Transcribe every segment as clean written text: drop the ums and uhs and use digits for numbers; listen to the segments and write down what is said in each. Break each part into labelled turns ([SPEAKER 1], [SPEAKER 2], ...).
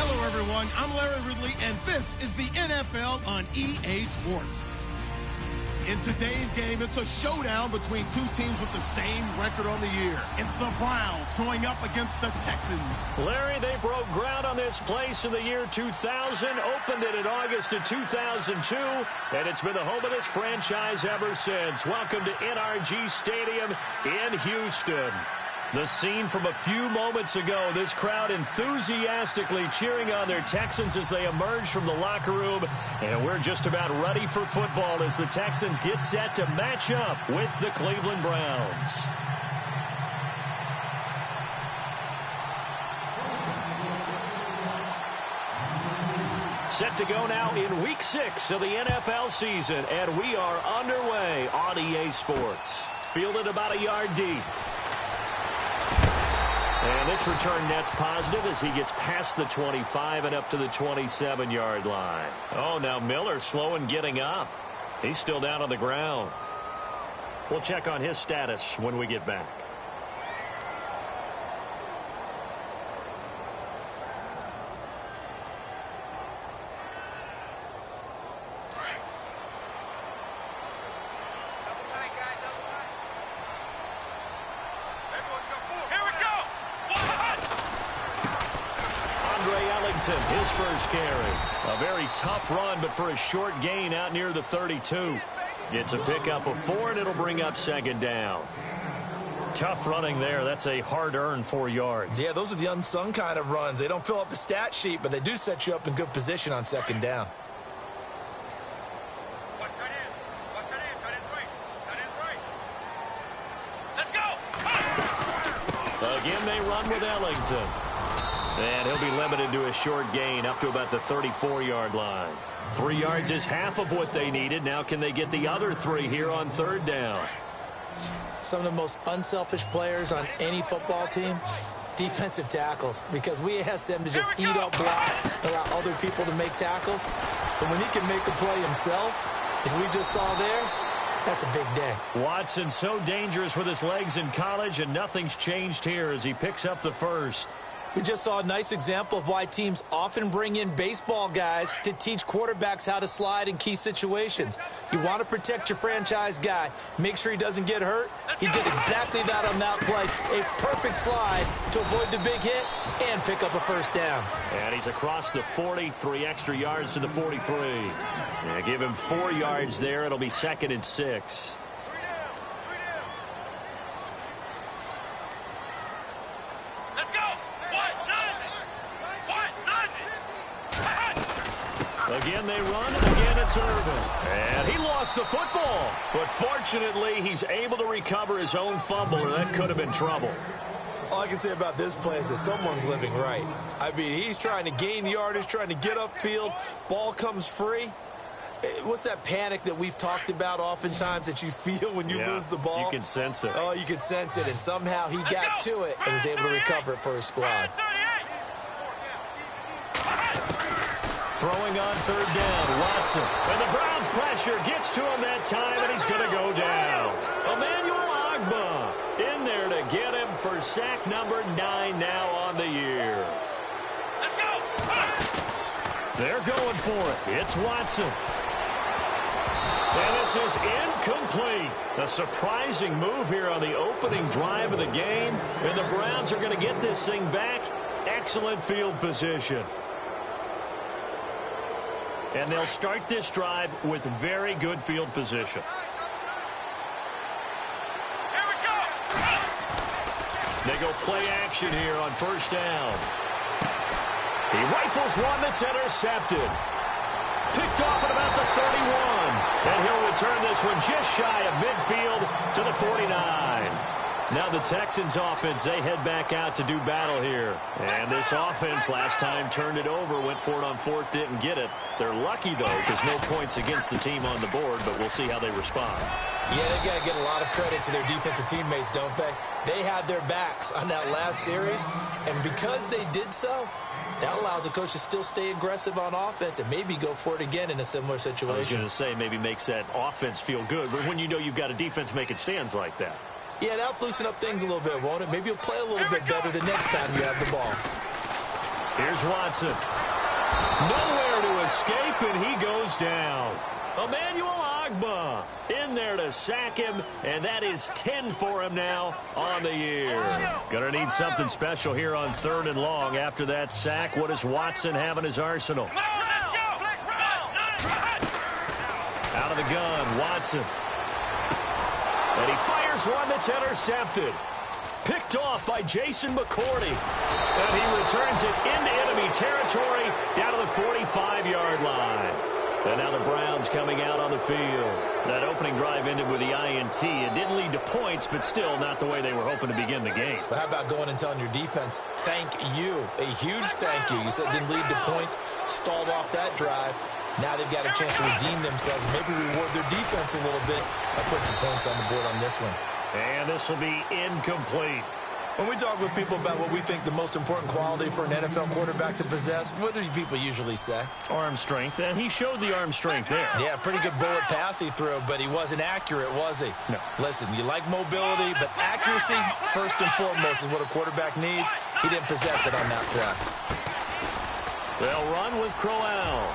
[SPEAKER 1] Hello, everyone. I'm Larry Ridley, and this is the NFL on EA Sports. In today's game, it's a showdown between two teams with the same record on the year. It's the Browns going up against the Texans.
[SPEAKER 2] Larry, they broke ground on this place in the year 2000, opened it in August of 2002, and it's been the home of this franchise ever since. Welcome to NRG Stadium in Houston. The scene from a few moments ago, this crowd enthusiastically cheering on their Texans as they emerge from the locker room. And we're just about ready for football as the Texans get set to match up with the Cleveland Browns. Set to go now in Week 6 of the NFL season, and we are underway on EA Sports. Fielded about a yard deep. And this return net's positive as he gets past the 25 and up to the 27-yard line. Oh, now Miller slow in getting up. He's still down on the ground. We'll check on his status when we get back. His first carry. A very tough run, but for a short gain out near the 32. It's a pickup of 4, and it'll bring up second down. Tough running there. That's a hard-earned 4 yards.
[SPEAKER 3] Yeah, those are the unsung kind of runs. They don't fill up the stat sheet, but they do set you up in good position on second down.
[SPEAKER 2] Again, they run with Ellington. And he'll be limited to a short gain up to about the 34-yard line. 3 yards is half of what they needed. Now can they get the other 3 here on third down?
[SPEAKER 3] Some of the most unselfish players on any football team, defensive tackles, because we ask them to just eat up blocks, allow other people to make tackles. But when he can make a play himself, as we just saw there, that's a big day.
[SPEAKER 2] Watson so dangerous with his legs in college, and nothing's changed here as he picks up the first.
[SPEAKER 3] We just saw a nice example of why teams often bring in baseball guys to teach quarterbacks how to slide in key situations. You want to protect your franchise guy. Make sure he doesn't get hurt. He did exactly that on that play. A perfect slide to avoid the big hit and pick up a first down.
[SPEAKER 2] And he's across the 40, 3 extra yards to the 43. Yeah, give him 4 yards there. It'll be 2nd and 6. Again, they run, and again, it's Irvin. And he lost the football. But fortunately, he's able to recover his own fumble, or that could have been trouble.
[SPEAKER 3] All I can say about this play is that someone's living right. I mean, he's trying to gain yardage, trying to get upfield. Ball comes free. What's that panic that we've talked about oftentimes that you feel when you lose the ball?
[SPEAKER 2] You can sense it.
[SPEAKER 3] Oh, you can sense it, and somehow he got to it and was able to recover it for his squad.
[SPEAKER 2] Throwing on third down, Watson. And the Browns' pressure gets to him that time, and he's going to go down. Emmanuel Ogbah in there to get him for sack number 9 now on the year. Let's go! They're going for it. It's Watson. And this is incomplete. A surprising move here on the opening drive of the game. And the Browns are going to get this thing back. Excellent field position. And they'll start this drive with very good field position. Here we go! They go play action here on first down. He rifles one that's intercepted. Picked off at about the 31. And he'll return this one just shy of midfield to the 49. Now the Texans offense, they head back out to do battle here. And this offense last time turned it over, went for it on 4th, didn't get it. They're lucky, though, because no points against the team on the board, but we'll see how they respond.
[SPEAKER 3] Yeah, they got to get a lot of credit to their defensive teammates, don't they? They had their backs on that last series, and because they did so, that allows the coach to still stay aggressive on offense and maybe go for it again in a similar situation.
[SPEAKER 2] I was going to say maybe makes that offense feel good, but when you know you've got a defense making stands like that.
[SPEAKER 3] Yeah, that'll loosen up things a little bit, won't it? Maybe you'll play a little bit better the next time you have the ball.
[SPEAKER 2] Here's Watson. Nowhere to escape, and he goes down. Emmanuel Ogbah in there to sack him, and that is 10 for him now on the year. Gonna need something special here on 3rd and long. After that sack, what does Watson have in his arsenal? Out of the gun, Watson. And he fires one that's intercepted. Picked off by Jason McCourty. And he returns it into enemy territory down to the 45-yard line. And now the Browns coming out on the field. That opening drive ended with the INT. It didn't lead to points, but still not the way they were hoping to begin the game.
[SPEAKER 3] But how about going and telling your defense, thank you, a huge thank you. You said it didn't lead to points, stalled off that drive. Now they've got a chance to redeem themselves and maybe reward their defense a little bit by putting some points on the board on this one.
[SPEAKER 2] And this will be incomplete.
[SPEAKER 3] When we talk with people about what we think the most important quality for an NFL quarterback to possess, what do people usually say?
[SPEAKER 2] Arm strength, and he showed the arm strength there.
[SPEAKER 3] Yeah, pretty good bullet pass he threw, but he wasn't accurate, was he?
[SPEAKER 2] No.
[SPEAKER 3] Listen, you like mobility, but accuracy, first and foremost, is what a quarterback needs. He didn't possess it on that play.
[SPEAKER 2] They'll run with Crowell.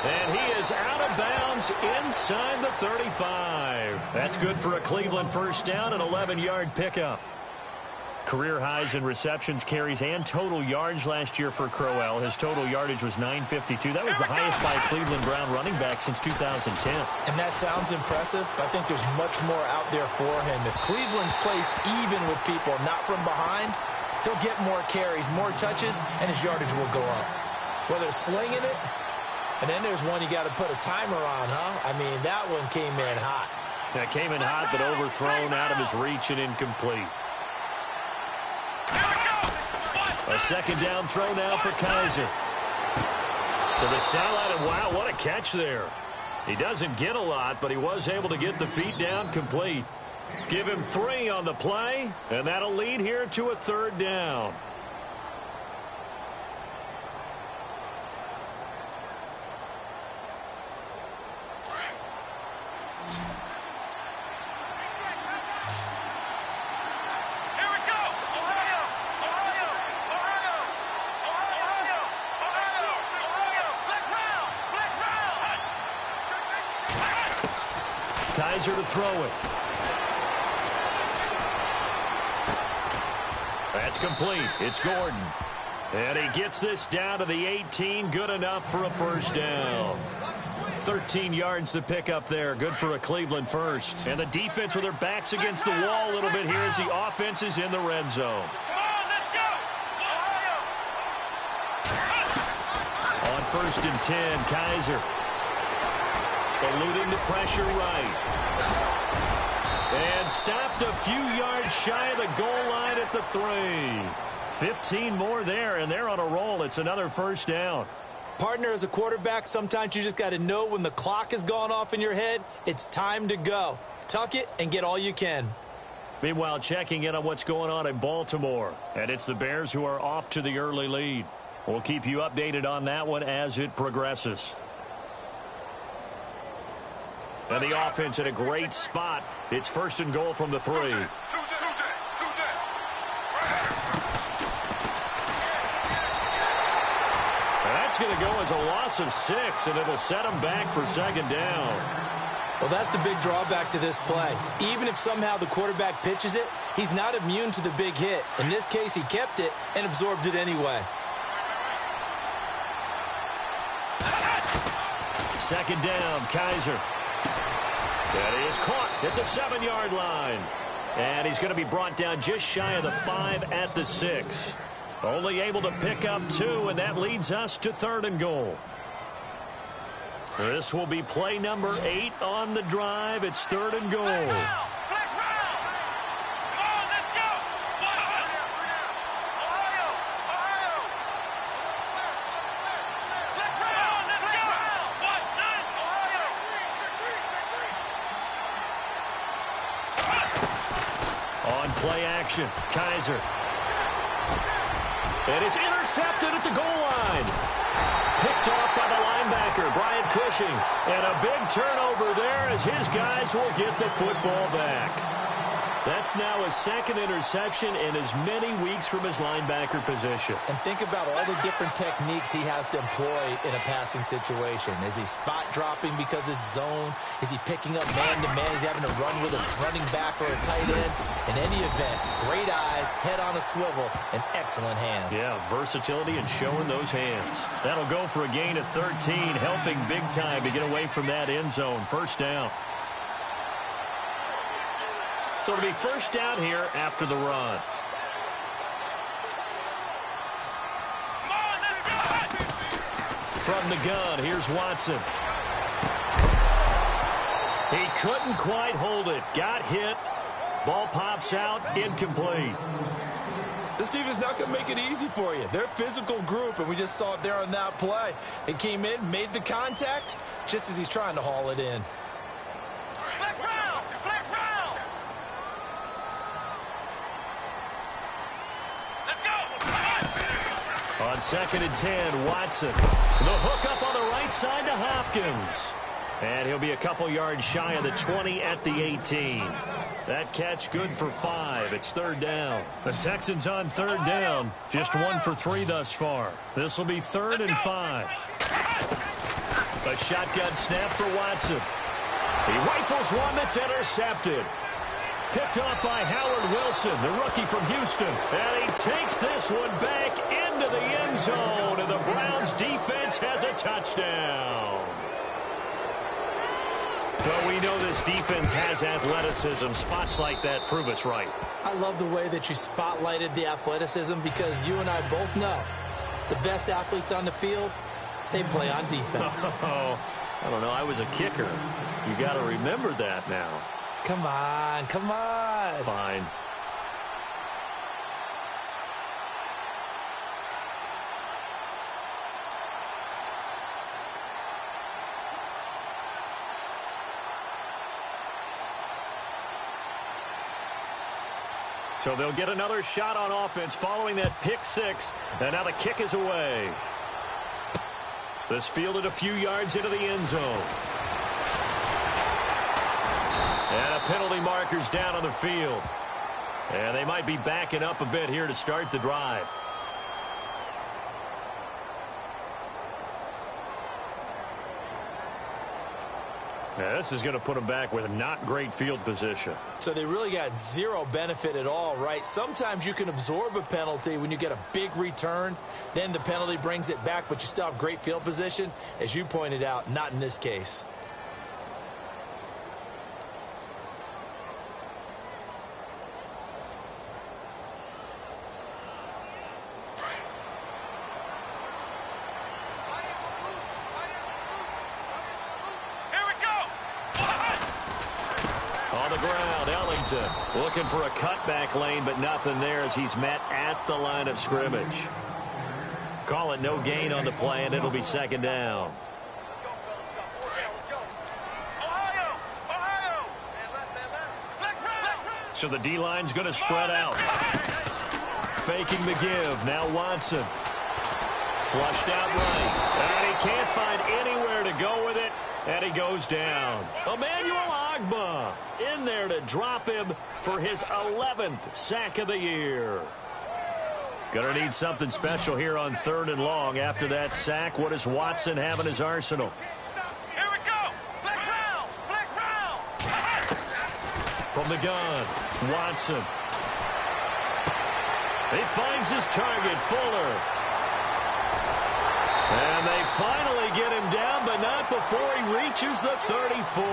[SPEAKER 2] And he is out of bounds inside the 35. That's good for a Cleveland first down, an 11-yard pickup. Career highs in receptions, carries, and total yards last year for Crowell. His total yardage was 952. That was the highest by a Cleveland Brown running back since 2010.
[SPEAKER 3] And that sounds impressive, but I think there's much more out there for him. If Cleveland plays even with people, not from behind, he'll get more carries, more touches, and his yardage will go up. Whether it's slinging it, and then there's one you got to put a timer on, huh? I mean, that one came in hot.
[SPEAKER 2] That came in hot, but overthrown out of his reach and incomplete. A second down throw now for Kaiser. To the sideline, and wow, what a catch there. He doesn't get a lot, but he was able to get the feet down complete. Give him 3 on the play, and that'll lead here to a 3rd down. Kaiser to throw it. That's complete. It's Gordon. And he gets this down to the 18. Good enough for a first down. 13 yards to pick up there. Good for a Cleveland first. And the defense with their backs against the wall a little bit here as the offense is in the red zone. On 1st and 10, Kaiser. Eluding the pressure right. And stopped a few yards shy of the goal line at the 3. 15 more there, and they're on a roll. It's another first down.
[SPEAKER 3] Partner, as a quarterback, sometimes you just got to know when the clock has gone off in your head, it's time to go. Tuck it and get all you can.
[SPEAKER 2] Meanwhile, checking in on what's going on in Baltimore. And it's the Bears who are off to the early lead. We'll keep you updated on that one as it progresses. And the offense in a great spot. It's 1st and goal from the 3. That's going to go as a loss of 6, and it'll set them back for 2nd down.
[SPEAKER 3] Well, that's the big drawback to this play. Even if somehow the quarterback pitches it, he's not immune to the big hit. In this case, he kept it and absorbed it anyway.
[SPEAKER 2] 2nd down, Kaiser. That is caught at the 7-yard line. And he's going to be brought down just shy of the 5 at the 6. Only able to pick up 2, and that leads us to 3rd and goal. This will be play number 8 on the drive. It's 3rd and goal. Play action. Kaiser. And it's intercepted at the goal line. Picked off by the linebacker, Brian Cushing. And a big turnover there as his guys will get the football back. That's now his second interception in as many weeks from his linebacker position.
[SPEAKER 3] And think about all the different techniques he has to employ in a passing situation. Is he spot dropping because it's zone? Is he picking up man-to-man? Is he having to run with a running back or a tight end? In any event, great eyes, head on a swivel, and excellent hands.
[SPEAKER 2] Yeah, versatility and showing those hands. That'll go for a gain of 13, helping big time to get away from that end zone. First down. So it'll be first down here after the run. From the gun, here's Watson. He couldn't quite hold it. Got hit. Ball pops out, incomplete.
[SPEAKER 3] This defense is not going to make it easy for you. They're a physical group, and we just saw it there on that play. They came in, made the contact, just as he's trying to haul it in.
[SPEAKER 2] On 2nd and 10, Watson. The hook up on the right side to Hopkins. And he'll be a couple yards shy of the 20 at the 18. That catch good for 5. It's third down. The Texans on third down. Just 1 for 3 thus far. This will be 3rd and 5. A shotgun snap for Watson. He rifles one that's intercepted. Picked off by Howard Wilson, the rookie from Houston. And he takes this one back into the end zone. And the Browns defense has a touchdown. Well, we know this defense has athleticism. Spots like that prove us right.
[SPEAKER 3] I love the way that you spotlighted the athleticism because you and I both know the best athletes on the field, they play on defense.
[SPEAKER 2] Oh, I don't know. I was a kicker. You got to remember that now.
[SPEAKER 3] Come on, come on.
[SPEAKER 2] Fine. So they'll get another shot on offense following that pick 6. And now the kick is away. This fielded a few yards into the end zone. And a penalty marker's down on the field. And they might be backing up a bit here to start the drive. Now, this is going to put them back with not great field position.
[SPEAKER 3] So they really got zero benefit at all, right? Sometimes you can absorb a penalty when you get a big return. Then the penalty brings it back, but you still have great field position. As you pointed out, not in this case.
[SPEAKER 2] Looking for a cutback lane, but nothing there as he's met at the line of scrimmage. Call it no gain on the play, and it'll be second down. So the D-line's going to spread out. Faking the give. Now Watson. Flushed out right. And he can't find anywhere to go with it. And he goes down. Emmanuel Ogbah in there to drop him for his 11th sack of the year. Gonna need something special here on 3rd and long. After that sack, what does Watson have in his arsenal?
[SPEAKER 4] Here we go. Flex round. Flex round.
[SPEAKER 2] From the gun, Watson. He finds his target, Fuller. And they finally get him down, but not before he reaches the 34.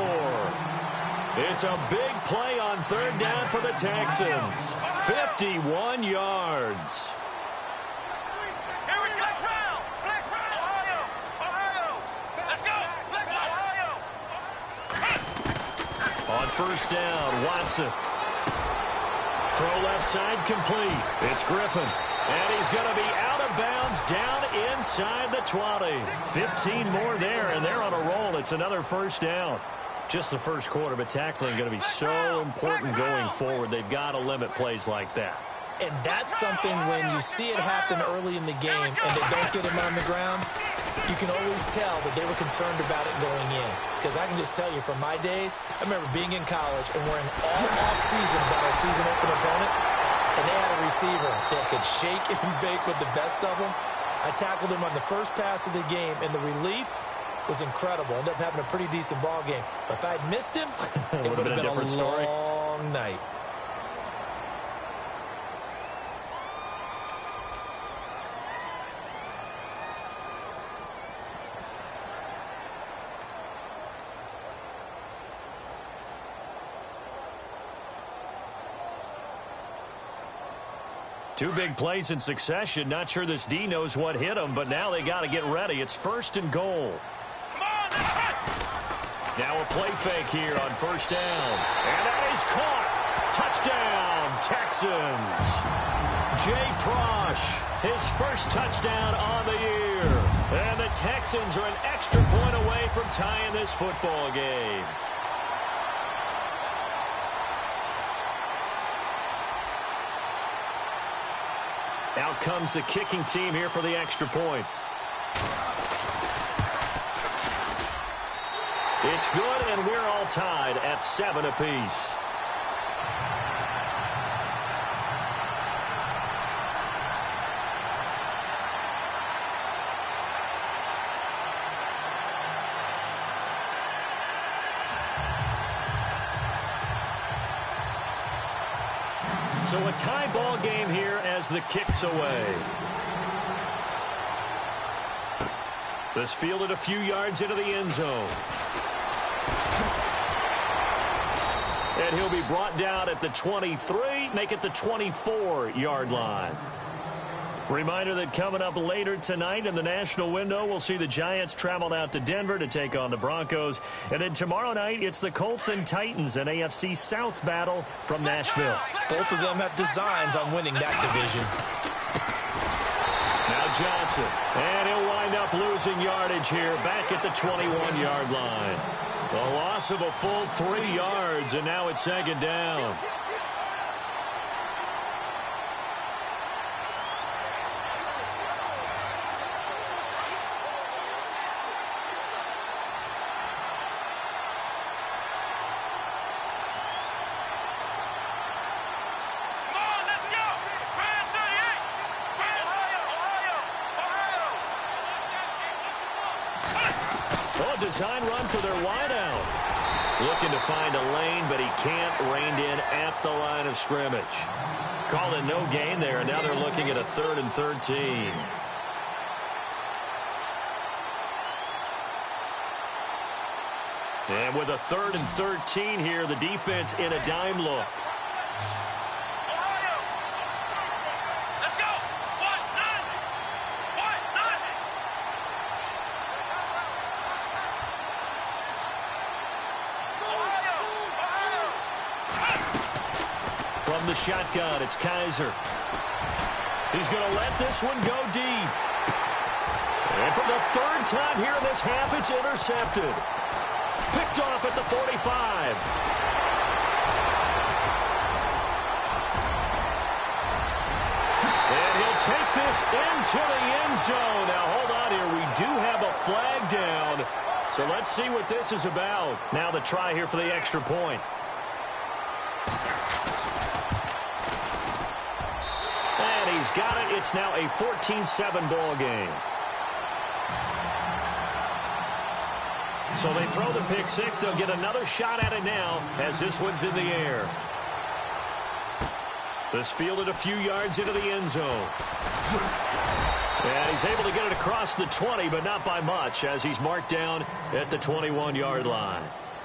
[SPEAKER 2] It's a big play on 3rd down for the Texans. 51 yards.
[SPEAKER 4] Here we go. Flex round. Ohio. Ohio. Let's go. Flex Ohio.
[SPEAKER 2] On 1st down, Watson. Throw left side complete. It's Griffin. And he's going to be out of bounds down inside the 20. 15 more there, and they're on a roll. It's another 1st down. Just the first quarter, but tackling going to be so important going forward. They've got to limit plays like that.
[SPEAKER 3] And that's something when you see it happen early in the game and they don't get him on the ground, You can always tell that they were concerned about it going in. Because I can just tell you from my days, I remember being in college and worrying all off-season about our season open opponent, and they had a receiver that could shake and bake with the best of them. I tackled him on the first pass of the game, and the relief was incredible. Ended up having a pretty decent ball game. But if I had missed him, it would have been a different story. Long night.
[SPEAKER 2] Two big plays in succession. Not sure this D knows what hit him, but now they got to get ready. It's 1st and goal.
[SPEAKER 4] Come on, let's run.
[SPEAKER 2] Now a play fake here on 1st down. And that is caught. Touchdown, Texans. Jay Prosh, his first touchdown on the year. And the Texans are an extra point away from tying this football game. Out comes the kicking team here for the extra point. It's good, and we're all tied at 7 apiece. So a tie ball game here as the kick's away. This fielded a few yards into the end zone. And he'll be brought down at the 23, make it the 24-yard line. Reminder that coming up later tonight in the national window, we'll see the Giants travel out to Denver to take on the Broncos. And then tomorrow night, it's the Colts and Titans, an AFC South battle from Nashville.
[SPEAKER 3] Both of them have designs on winning that division.
[SPEAKER 2] Now Johnson, and he'll wind up losing yardage here back at the 21-yard line. A loss of a full 3 yards, and now it's 2nd down. Design run for their wideout. Looking to find a lane, but he can't. Reined in at the line of scrimmage. Called it no gain there, and now they're looking at a 3rd and 13. And with a 3rd and 13 here, the defense in a dime look. The shotgun, it's Kaiser. He's going to let this one go deep. And for the 3rd time here in this half, it's intercepted. Picked off at the 45. And he'll take this into the end zone. Now, hold on here. We do have a flag down. So let's see what this is about. Now the try here for the extra point. He's got it. It's now a 14-7 ball game. So they throw the pick six. They'll get another shot at it now as this one's in the air. This fielded a few yards into the end zone. And he's able to get it across the 20, but not by much as he's marked down at the 21-yard line.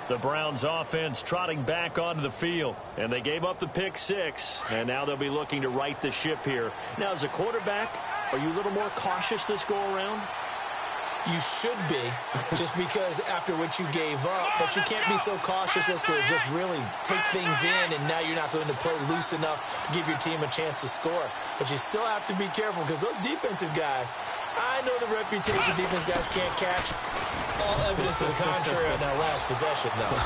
[SPEAKER 2] The Browns offense trotting back onto the field, and they gave up the pick six, and now they'll be looking to right the ship here. Now, as a quarterback, are you a little more cautious this go-around?
[SPEAKER 3] You should be, just because after what you gave up, but you can't be so cautious as to just really take things in, and now you're not going to play loose enough to give your team a chance to score. But you still have to be careful because those defensive guys, I know the reputation defense guys can't catch. All evidence to the contrary in that last possession, though.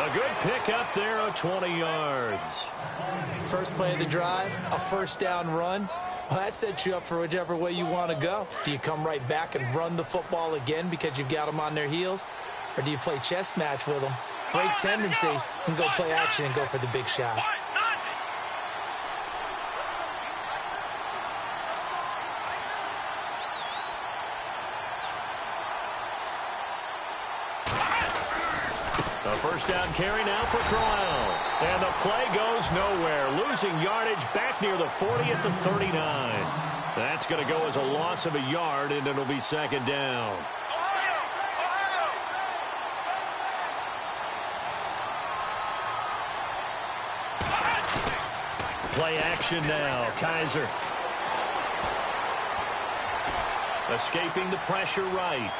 [SPEAKER 2] A good pick up there of 20 yards.
[SPEAKER 3] First play of the drive, a 1st down run. Well, that sets you up for whichever way you want to go. Do you come right back and run the football again because you've got them on their heels? Or do you play chess match with them, break tendency, and go play action and go for the big shot?
[SPEAKER 2] A first down carry now for Crowell. And the play goes nowhere. Losing yardage back near the 40 at the 39. That's going to go as a loss of a yard, and it'll be second down. Play action now. Kaiser. Escaping the pressure right.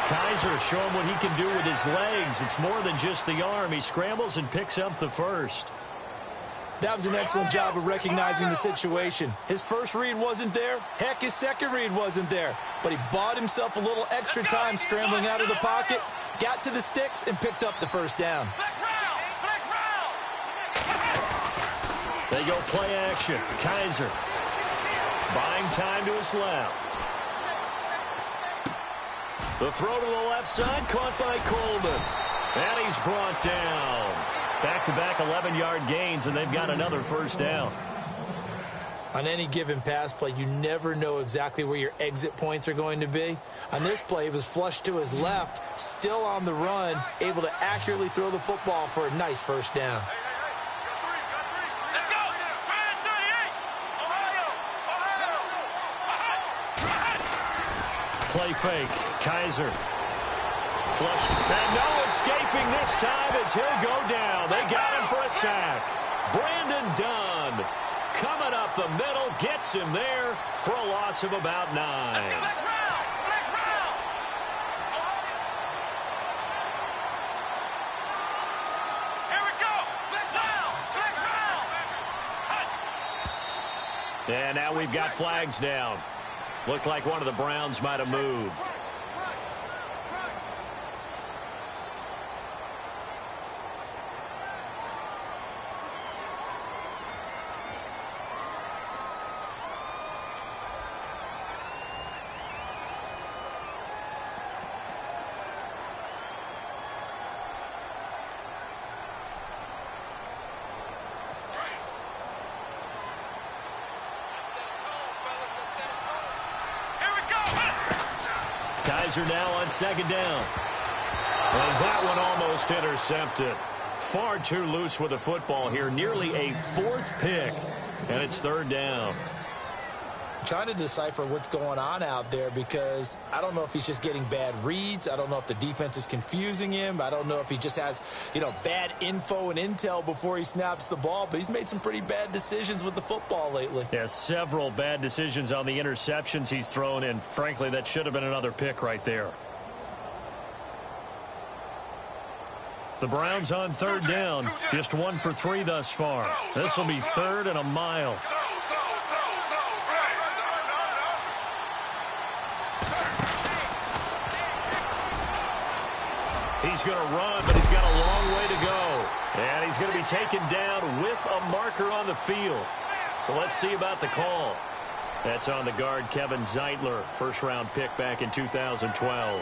[SPEAKER 2] Kaiser showing what he can do with his legs. It's more than just the arm. He scrambles and picks up the first.
[SPEAKER 3] That was an excellent job of recognizing the situation. His first read wasn't there. Heck, his second read wasn't there. But he bought himself a little extra time scrambling out of the pocket, got to the sticks, and picked up the first down.
[SPEAKER 2] They go play action. Kaiser buying time to his left. The throw to the left side, caught by Coleman. And he's brought down. Back-to-back 11-yard gains, and they've got another first down.
[SPEAKER 3] On any given pass play, you never know exactly where your exit points are going to be. On this play, it was flushed to his left, still on the run, able to accurately throw the football for a nice first down.
[SPEAKER 2] Play fake. Kaiser. Flushed. And no escaping this time as he'll go down. They got him for a sack. Brandon Dunn coming up the middle. Gets him there for a loss of about 9. And now we've got flags down. Looked like one of the Browns might have moved. Kaiser now on second down. And that one almost intercepted. Far too loose with the football here. Nearly a 4th pick. And it's third down.
[SPEAKER 3] I'm trying to decipher what's going on out there because I don't know if he's just getting bad reads. I don't know if the defense is confusing him. I don't know if he just has, bad info and intel before he snaps the ball. But he's made some pretty bad decisions with the football lately.
[SPEAKER 2] Yeah, several bad decisions on the interceptions he's thrown. And frankly, that should have been another pick right there. The Browns on third down. Just 1 for 3 thus far. This will be third and a mile. He's going to run, but he's got a long way to go. And he's going to be taken down with a marker on the field. So let's see about the call. That's on the guard, Kevin Zeitler, first-round pick back in 2012.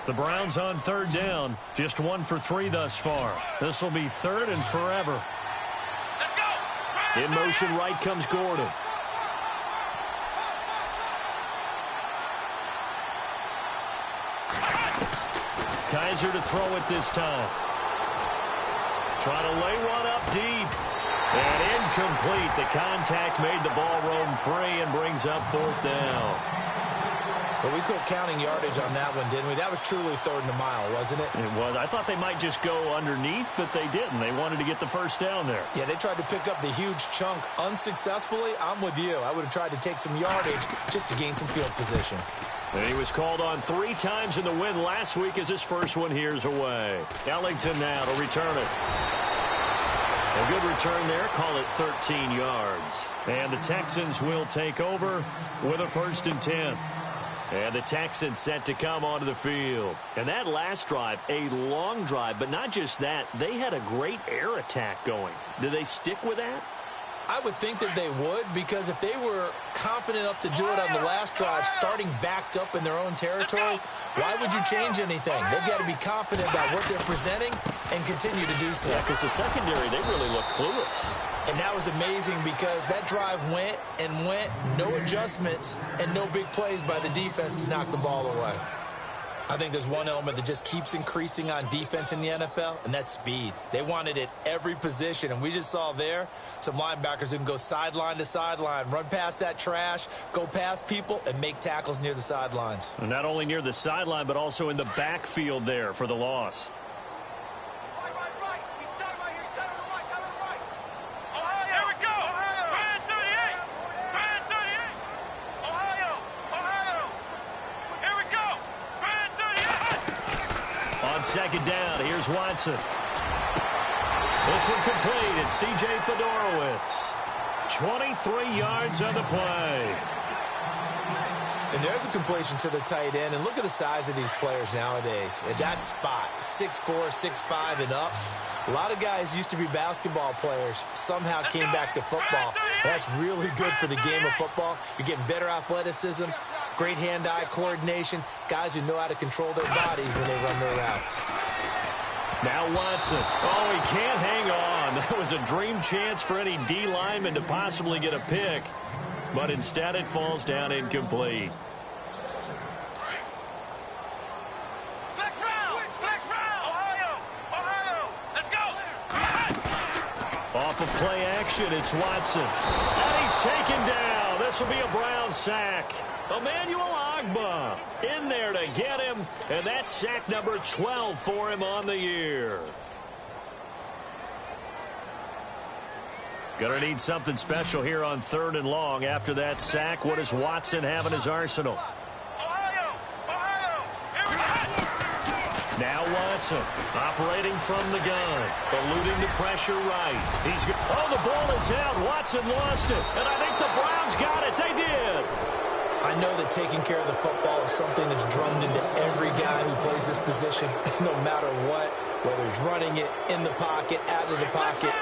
[SPEAKER 2] The Browns on third down. Just 1 for 3 thus far. This will be third and forever. In motion right comes Gordon. Kaiser to throw it this time. Trying to lay one up deep. And incomplete. The contact made the ball roam free and brings up fourth down.
[SPEAKER 3] But we quit counting yardage on that one, didn't we? That was truly third and a mile, wasn't it?
[SPEAKER 2] It was. I thought they might just go underneath, but they didn't. They wanted to get the first down there.
[SPEAKER 3] Yeah, they tried to pick up the huge chunk unsuccessfully. I'm with you. I would have tried to take some yardage just to gain some field position.
[SPEAKER 2] And he was called on 3 times in the win last week as his first one here's away. Ellington now to return it. A good return there. Call it 13 yards. And the Texans will take over with a 1st and 10. And the Texans set to come onto the field. And that last drive, a long drive, but not just that, they had a great air attack going. Do they stick with that?
[SPEAKER 3] I would think that they would, because if they were confident enough to do it on the last drive, starting backed up in their own territory, why would you change anything? They've got to be confident about what they're presenting and continue to do so.
[SPEAKER 2] Yeah, because the secondary, they really look clueless.
[SPEAKER 3] And that was amazing because that drive went and went, no adjustments, and no big plays by the defense to knock the ball away. I think there's one element that just keeps increasing on defense in the NFL, and that's speed. They want it at every position, and we just saw there some linebackers who can go sideline to sideline, run past that trash, go past people, and make tackles near the sidelines.
[SPEAKER 2] And not only near the sideline, but also in the backfield there for the loss. Second down, here's Watson. This one complete. It's C.J. Fedorowicz. 23 yards on the play.
[SPEAKER 3] And there's a completion to the tight end. And look at the size of these players nowadays. At that spot, 6'4", 6'5", and up. A lot of guys used to be basketball players, somehow came back to football. That's really good for the game of football. You're getting better athleticism, great hand-eye coordination, guys who know how to control their bodies when they run their routes.
[SPEAKER 2] Now Watson. Oh, he can't hang on. That was a dream chance for any D lineman to possibly get a pick. But instead it falls down incomplete. Off of play action, it's Watson. And he's taken down. This will be a Brown sack. Emmanuel Ogbah in there to get him. And that's sack number 12 for him on the year. Gonna need something special here on 3rd and long. After that sack, what does Watson have in his arsenal? Now Watson operating from the gun, eluding the pressure right. Oh, the ball is out. Watson lost it. And I think the Browns got it. They did.
[SPEAKER 3] I know that taking care of the football is something that's drummed into every guy who plays this position, no matter what, whether he's running it, in the pocket, out of the pocket.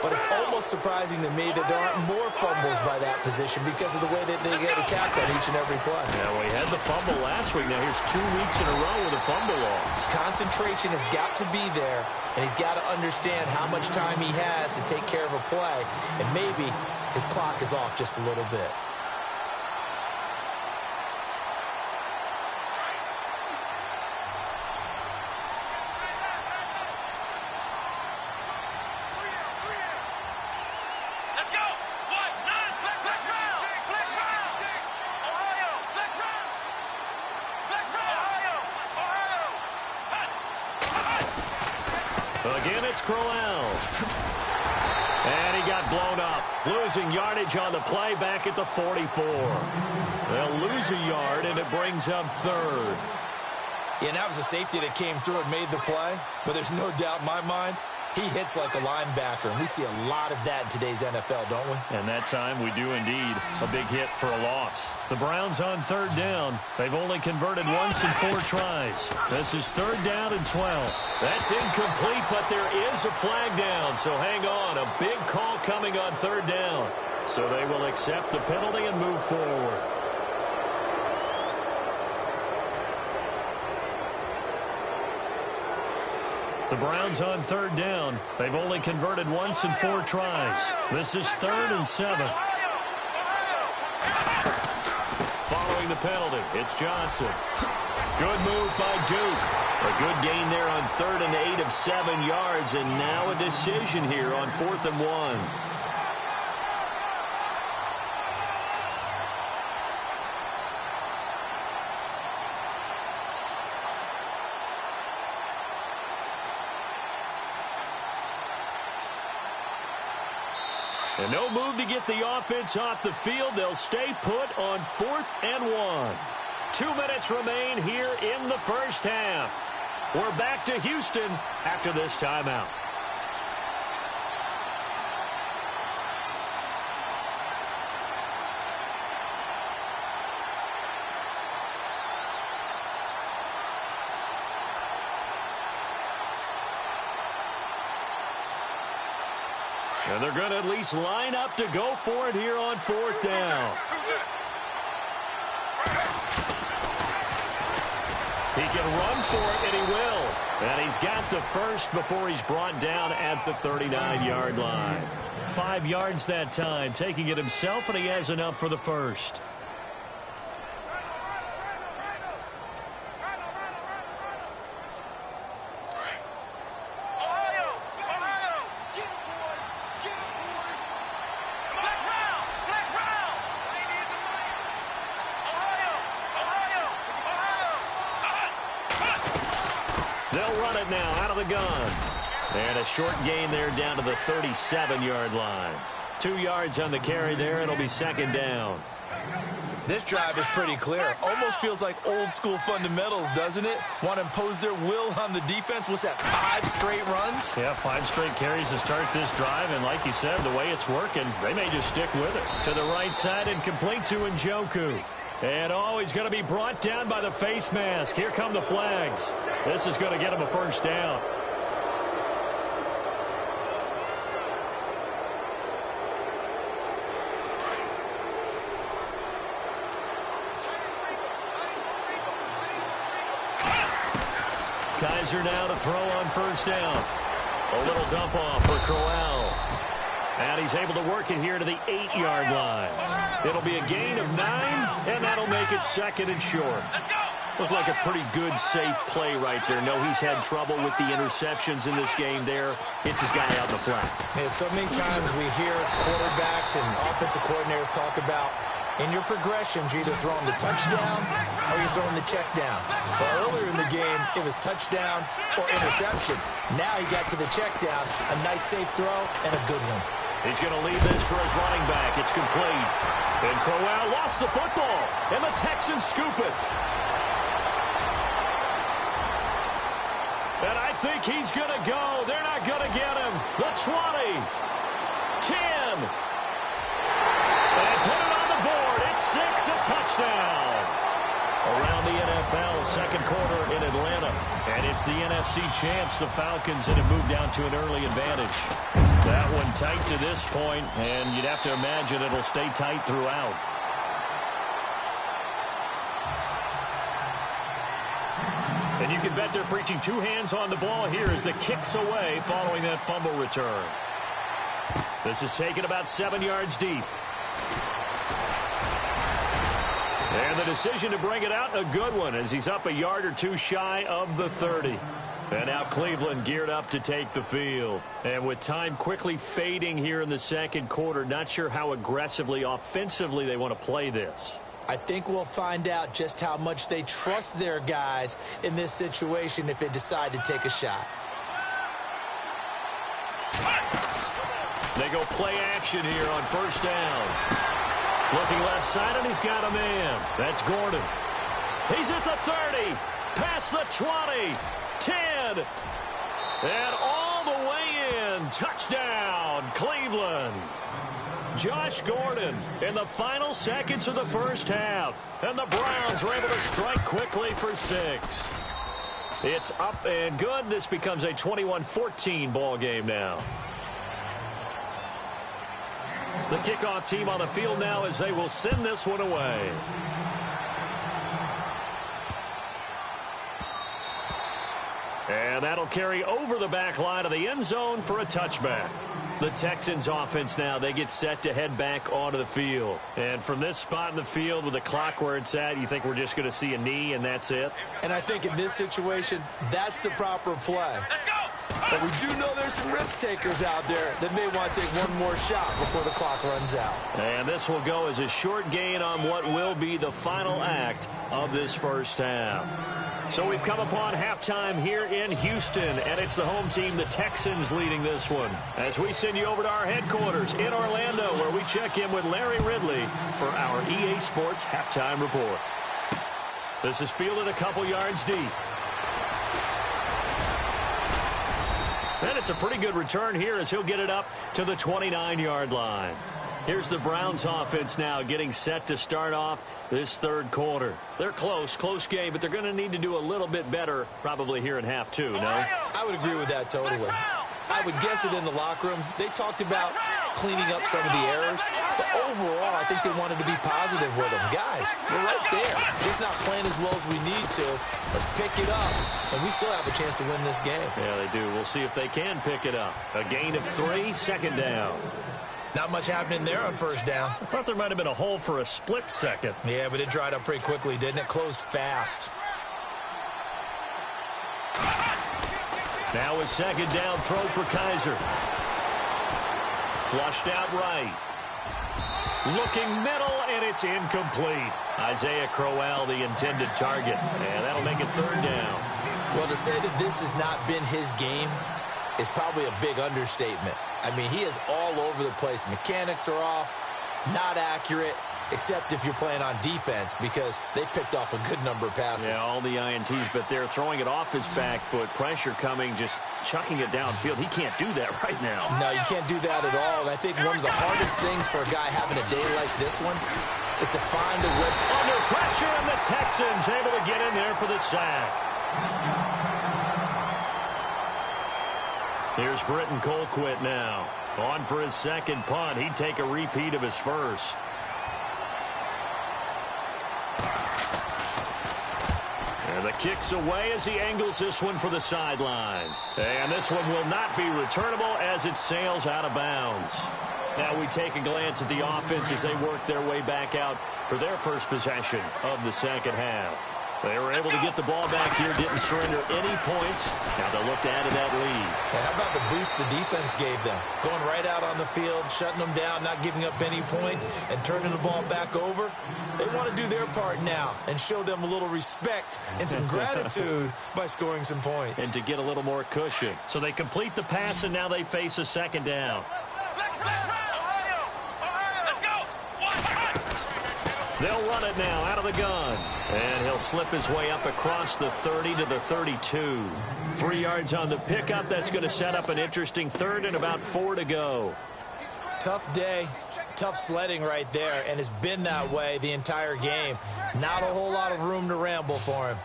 [SPEAKER 3] But it's almost surprising to me that there aren't more fumbles by that position because of the way that they get attacked on each and every play.
[SPEAKER 2] Yeah, we had the fumble last week. Now here's 2 weeks in a row with a fumble loss.
[SPEAKER 3] Concentration has got to be there, and he's got to understand how much time he has to take care of a play, and maybe his clock is off just a little bit.
[SPEAKER 2] Again, it's Crowell. And he got blown up. Losing yardage on the play back at the 44. They'll lose a yard, and it brings up 3rd.
[SPEAKER 3] Yeah, that was a safety that came through and made the play. But there's no doubt in my mind, he hits like a linebacker. And we see a lot of that in today's NFL, don't we?
[SPEAKER 2] And that time we do indeed. A big hit for a loss. The Browns on 3rd down. They've only converted once in 4 tries. This is 3rd down and 12. That's incomplete, but there is a flag down. So hang on. A big call coming on 3rd down. So they will accept the penalty and move forward. The Browns on 3rd down. They've only converted once in 4 tries. This is 3rd and 7. Following the penalty, it's Johnson. Good move by Duke. A good gain there on 3rd and 8 of 7 yards, and now a decision here on 4th and 1. And no move to get the offense off the field. They'll stay put on 4th and 1. 2 minutes remain here in the first half. We're back to Houston after this timeout. And they're going to at least line up to go for it here on 4th down. He can run for it, and he will. And he's got the first before he's brought down at the 39-yard line. 5 yards that time, taking it himself, and he has enough for the first. They'll run it now out of the gun. And a short gain there down to the 37-yard line. 2 yards on the carry there. It'll be 2nd down.
[SPEAKER 3] This drive is pretty clear. Almost feels like old-school fundamentals, doesn't it? Want to impose their will on the defense. What's that, 5 straight runs?
[SPEAKER 2] Yeah, 5 straight carries to start this drive. And like you said, the way it's working, they may just stick with it. To the right side and complete to Njoku. And, he's going to be brought down by the face mask. Here come the flags. This is going to get him a first down. Kaiser now to throw on 1st down. A little dump off for Crowell. And he's able to work it here to the 8-yard line. It'll be a gain of 9, and that'll make it 2nd and short. Looked like a pretty good, safe play right there. No, he's had trouble with the interceptions in this game there. It's his guy out in the flat.
[SPEAKER 3] Yeah, so many times we hear quarterbacks and offensive coordinators talk about in your progressions, you're either throwing the touchdown or you're throwing the check down. Well, earlier in the game, it was touchdown or interception. Now he got to the check down, a nice safe throw, and a good one.
[SPEAKER 2] He's going to leave this for his running back. It's complete. And Crowell lost the football, and the Texans scoop it. And I think he's going to go. They're not going to get him. The 20. 10. And put it on the board. It's 6, a touchdown. Around the NFL, 2nd quarter in Atlanta. And it's the NFC champs, the Falcons, that have moved down to an early advantage. That one tight to this point, and you'd have to imagine it'll stay tight throughout. And you can bet they're preaching 2 hands on the ball here as the kick's away following that fumble return. This is taken about 7 yards deep. And the decision to bring it out, a good one, as he's up a yard or 2 shy of the 30. And now Cleveland geared up to take the field. And with time quickly fading here in the 2nd quarter, not sure how aggressively, offensively they want to play this.
[SPEAKER 3] I think we'll find out just how much they trust their guys in this situation if they decide to take a shot.
[SPEAKER 2] They go play action here on 1st down. Looking left side, and he's got a man. That's Gordon. He's at the 30, past the 20, 10, and all the way in. Touchdown, Cleveland. Josh Gordon in the final seconds of the 1st half. And the Browns are able to strike quickly for 6. It's up and good. This becomes a 21-14 ball game now. The kickoff team on the field now as they will send this one away. And that'll carry over the back line of the end zone for a touchback. The Texans offense now, they get set to head back onto the field. And from this spot in the field with the clock where it's at, you think we're just going to see a knee and that's it?
[SPEAKER 3] And I think in this situation, that's the proper play. But we do know there's some risk takers out there that may want to take one more shot before the clock runs out.
[SPEAKER 2] And this will go as a short gain on what will be the final act of this 1st half. So we've come upon halftime here in Houston, and it's the home team, the Texans, leading this one. As we send you over to our headquarters in Orlando, where we check in with Larry Ridley for our EA Sports Halftime Report. This is fielded a couple yards deep. And it's a pretty good return here as he'll get it up to the 29-yard line. Here's the Browns offense now getting set to start off this 3rd quarter. They're close game, but they're going to need to do a little bit better probably here in half 2, no?
[SPEAKER 3] I would agree with that totally. I I would guess it in the locker room. They talked about cleaning up some of the errors, but overall, I think they wanted to be positive with them. Guys, we're right there. Just not playing as well as we need to. Let's pick it up, and we still have a chance to win this game.
[SPEAKER 2] Yeah, they do. We'll see if they can pick it up. A gain of 3, second down.
[SPEAKER 3] Not much happening there on first down.
[SPEAKER 2] I thought there might have been a hole for a split second.
[SPEAKER 3] Yeah, but it dried up pretty quickly, didn't it? Closed fast.
[SPEAKER 2] Now a second down throw for Kaiser. Flushed out right. Looking middle, and it's incomplete. Isaiah Crowell, the intended target. And that'll make it third down.
[SPEAKER 3] Well, to say that this has not been his game is probably a big understatement. I mean, he is all over the place. Mechanics are off, not accurate, except if you're playing on defense, because they picked off a good number of passes.
[SPEAKER 2] Yeah, all the INTs, but they're throwing it off his back foot. Pressure coming, just chucking it downfield. He can't do that right now.
[SPEAKER 3] No, you can't do that at all. And I think one of the hardest things for a guy having a day like this one is to find a way.
[SPEAKER 2] Under pressure, and the Texans able to get in there for the sack. Here's Britton Colquitt now. On for his second punt. He'd take a repeat of his first. And the kick's away as he angles this one for the sideline. And this one will not be returnable as it sails out of bounds. Now we take a glance at the offense as they work their way back out for their first possession of the second half. They were able to get the ball back here, didn't surrender any points. Now they'll look to add to that lead.
[SPEAKER 3] Yeah, how about the boost the defense gave them? Going right out on the field, shutting them down, not giving up any points, and turning the ball back over. They want to do their part now and show them a little respect and some gratitude by scoring some points.
[SPEAKER 2] And to get a little more cushion. So they complete the pass, and now they face a second down. They'll run it now out of the gun. And he'll slip his way up across the 30 to the 32. 3 yards on the pickup. That's going to set up an interesting third and about 4 to go.
[SPEAKER 3] Tough day, tough sledding right there, and it's been that way the entire game. Not a whole lot of room to ramble for him.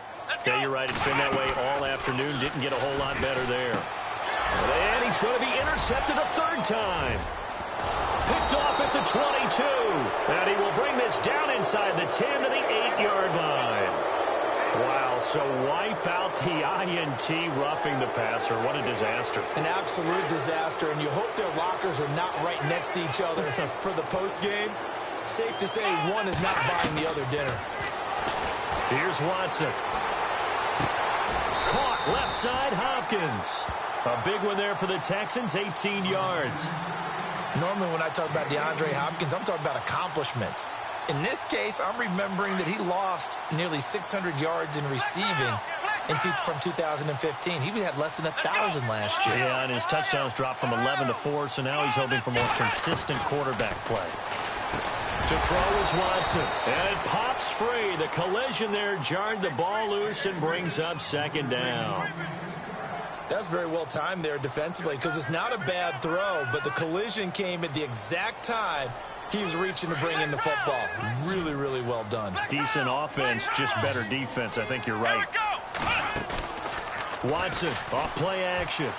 [SPEAKER 2] Yeah, you're right. It's been that way all afternoon. Didn't get a whole lot better there. And he's going to be intercepted a third time. Picked off at the 22. And he will bring this down inside the 10 to the 8-yard line. Wow, so wipe out the INT roughing the passer. What a disaster.
[SPEAKER 3] An absolute disaster, and you hope their lockers are not right next to each other for the postgame. Safe to say one is not buying the other dinner.
[SPEAKER 2] Here's Watson. Caught left side, Hopkins. A big one there for the Texans, 18 yards.
[SPEAKER 3] Normally when I talk about DeAndre Hopkins, I'm talking about accomplishments. In this case, I'm remembering that he lost nearly 600 yards in receiving from 2015. He had less than 1,000 last year.
[SPEAKER 2] Yeah, and his touchdowns dropped from 11 to 4, so now he's hoping for more consistent quarterback play. To throw is Watson. And it pops free. The collision there jarred the ball loose and brings up second down.
[SPEAKER 3] That's very well timed there defensively because it's not a bad throw, but the collision came at the exact time he was reaching to bring in the football. Really, really well done.
[SPEAKER 2] Decent offense, just better defense. I think you're right. Watson, off play action.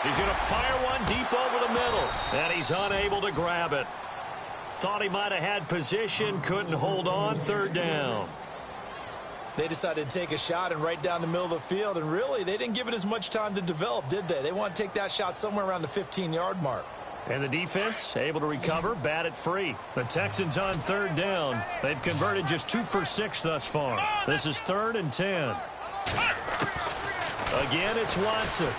[SPEAKER 2] He's going to fire one deep over the middle, and he's unable to grab it. Thought he might have had position, couldn't hold on, third down.
[SPEAKER 3] They decided to take a shot and right down the middle of the field, and really, they didn't give it as much time to develop, did they? They want to take that shot somewhere around the 15-yard mark.
[SPEAKER 2] And the defense able to recover, bat it free. The Texans on third down. They've converted just 2 for 6 thus far. This is 3rd and 10. Again, it's Watson.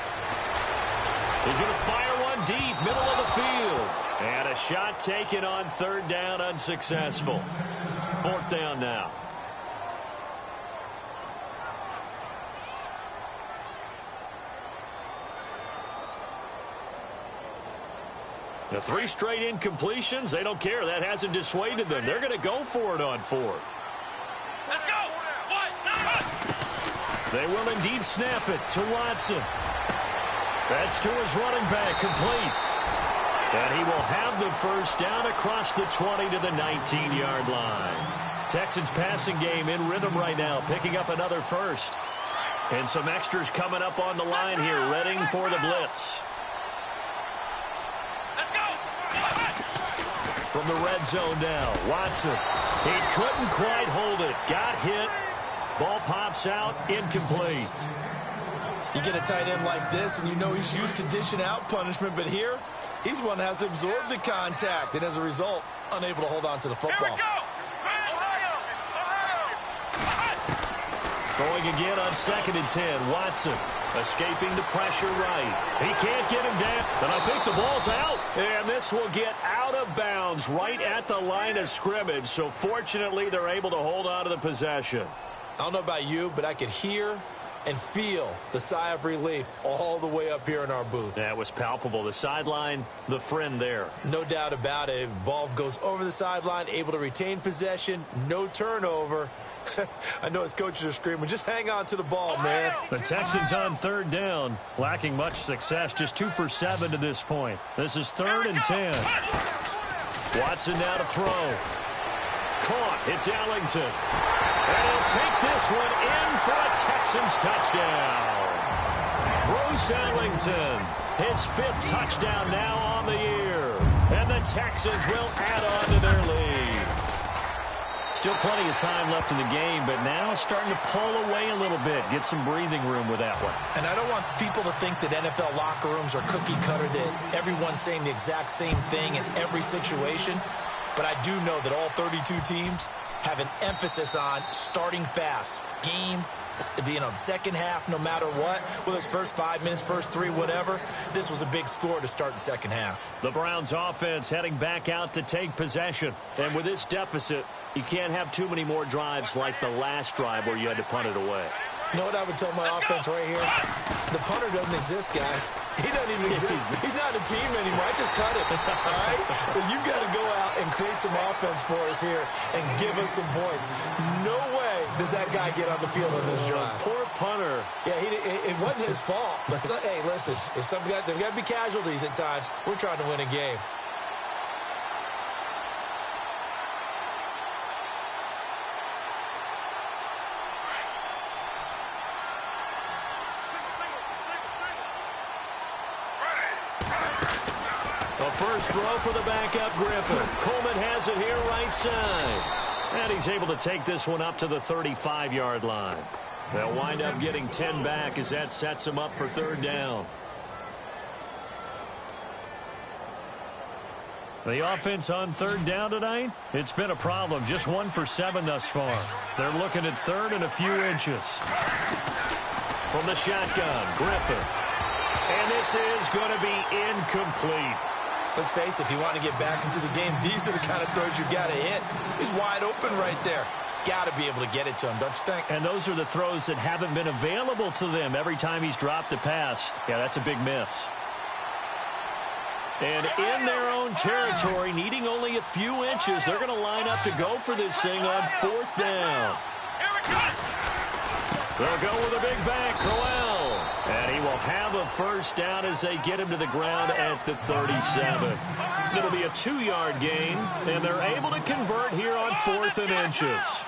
[SPEAKER 2] He's going to fire one deep, middle of the field. And a shot taken on third down, unsuccessful. 4th down now. The 3 straight incompletions, they don't care. That hasn't dissuaded them. They're going to go for it on 4th.
[SPEAKER 4] Let's go.
[SPEAKER 2] They will indeed snap it to Watson. That's to his running back, complete. And he will have the first down across the 20 to the 19-yard line. Texans passing game in rhythm right now, picking up another first. And some extras coming up on the line here, readying for the blitz.
[SPEAKER 4] Let's go.
[SPEAKER 2] From the red zone now, Watson. He couldn't quite hold it. Got hit. Ball pops out, incomplete.
[SPEAKER 3] You get a tight end like this, and you know he's used to dishing out punishment, but here, he's one that has to absorb the contact, and as a result, unable to hold on to the
[SPEAKER 4] Here
[SPEAKER 3] football.
[SPEAKER 4] we go. Ohio.
[SPEAKER 2] Throwing again on 2nd and 10. Watson escaping the pressure right. He can't get him down, and I think the ball's out. And this will get out of bounds right at the line of scrimmage, so fortunately they're able to hold on to the possession.
[SPEAKER 3] I don't know about you, but I could hear and feel the sigh of relief all the way up here in our booth.
[SPEAKER 2] That was palpable. The sideline, the friend there.
[SPEAKER 3] No doubt about it. Ball goes over the sideline, able to retain possession, no turnover. I know his coaches are screaming, just hang on to the ball, man.
[SPEAKER 2] The Texans on 3rd down, lacking much success, just 2 for 7 to this point. This is 3rd and 10. Watson now to throw. Caught. It's Ellington. And he'll take this one in for a Texans touchdown. Bruce Ellington, his 5th touchdown now on the year. And the Texans will add on to their lead. Still plenty of time left in the game, but now starting to pull away a little bit. Get some breathing room with that one.
[SPEAKER 3] And I don't want people to think that NFL locker rooms are cookie cutter, that everyone's saying the exact same thing in every situation. But I do know that all 32 teams have an emphasis on starting fast. Game, the second half, no matter what, whether it's first 5 minutes, first 3, whatever, this was a big score to start the second half.
[SPEAKER 2] The Browns offense heading back out to take possession. And with this deficit, you can't have too many more drives like the last drive where you had to punt it away.
[SPEAKER 3] You know what I would tell my offense right here? The punter doesn't exist, guys. He doesn't even exist. He's not a team anymore. I just cut him, all right? So you've got to go out and create some offense for us here and give us some points. No way does that guy get on the field on this drive.
[SPEAKER 2] Poor punter.
[SPEAKER 3] Yeah, it wasn't his fault. But, hey, listen, there's got to be casualties at times. We're trying to win a game.
[SPEAKER 2] First throw for the backup Griffin. Coleman has it here right side. And he's able to take this one up to the 35-yard line. They'll wind up getting 10 back as that sets him up for 3rd down. The offense on 3rd down tonight, it's been a problem. Just 1 for 7 thus far. They're looking at 3rd and a few inches. From the shotgun, Griffin. And this is going to be incomplete.
[SPEAKER 3] Let's face it, if you want to get back into the game, these are the kind of throws you got to hit. He's wide open right there. Got to be able to get it to him, don't you think?
[SPEAKER 2] And those are the throws that haven't been available to them every time he's dropped a pass. Yeah, that's a big miss. And in their own territory, needing only a few inches, they're going to line up to go for this thing on 4th down.
[SPEAKER 4] Here we go.
[SPEAKER 2] They'll go with a big back, Crowell. And he will have a first down as they get him to the ground at the 37. It'll be a 2-yard gain, and they're able to convert here on 4th and inches.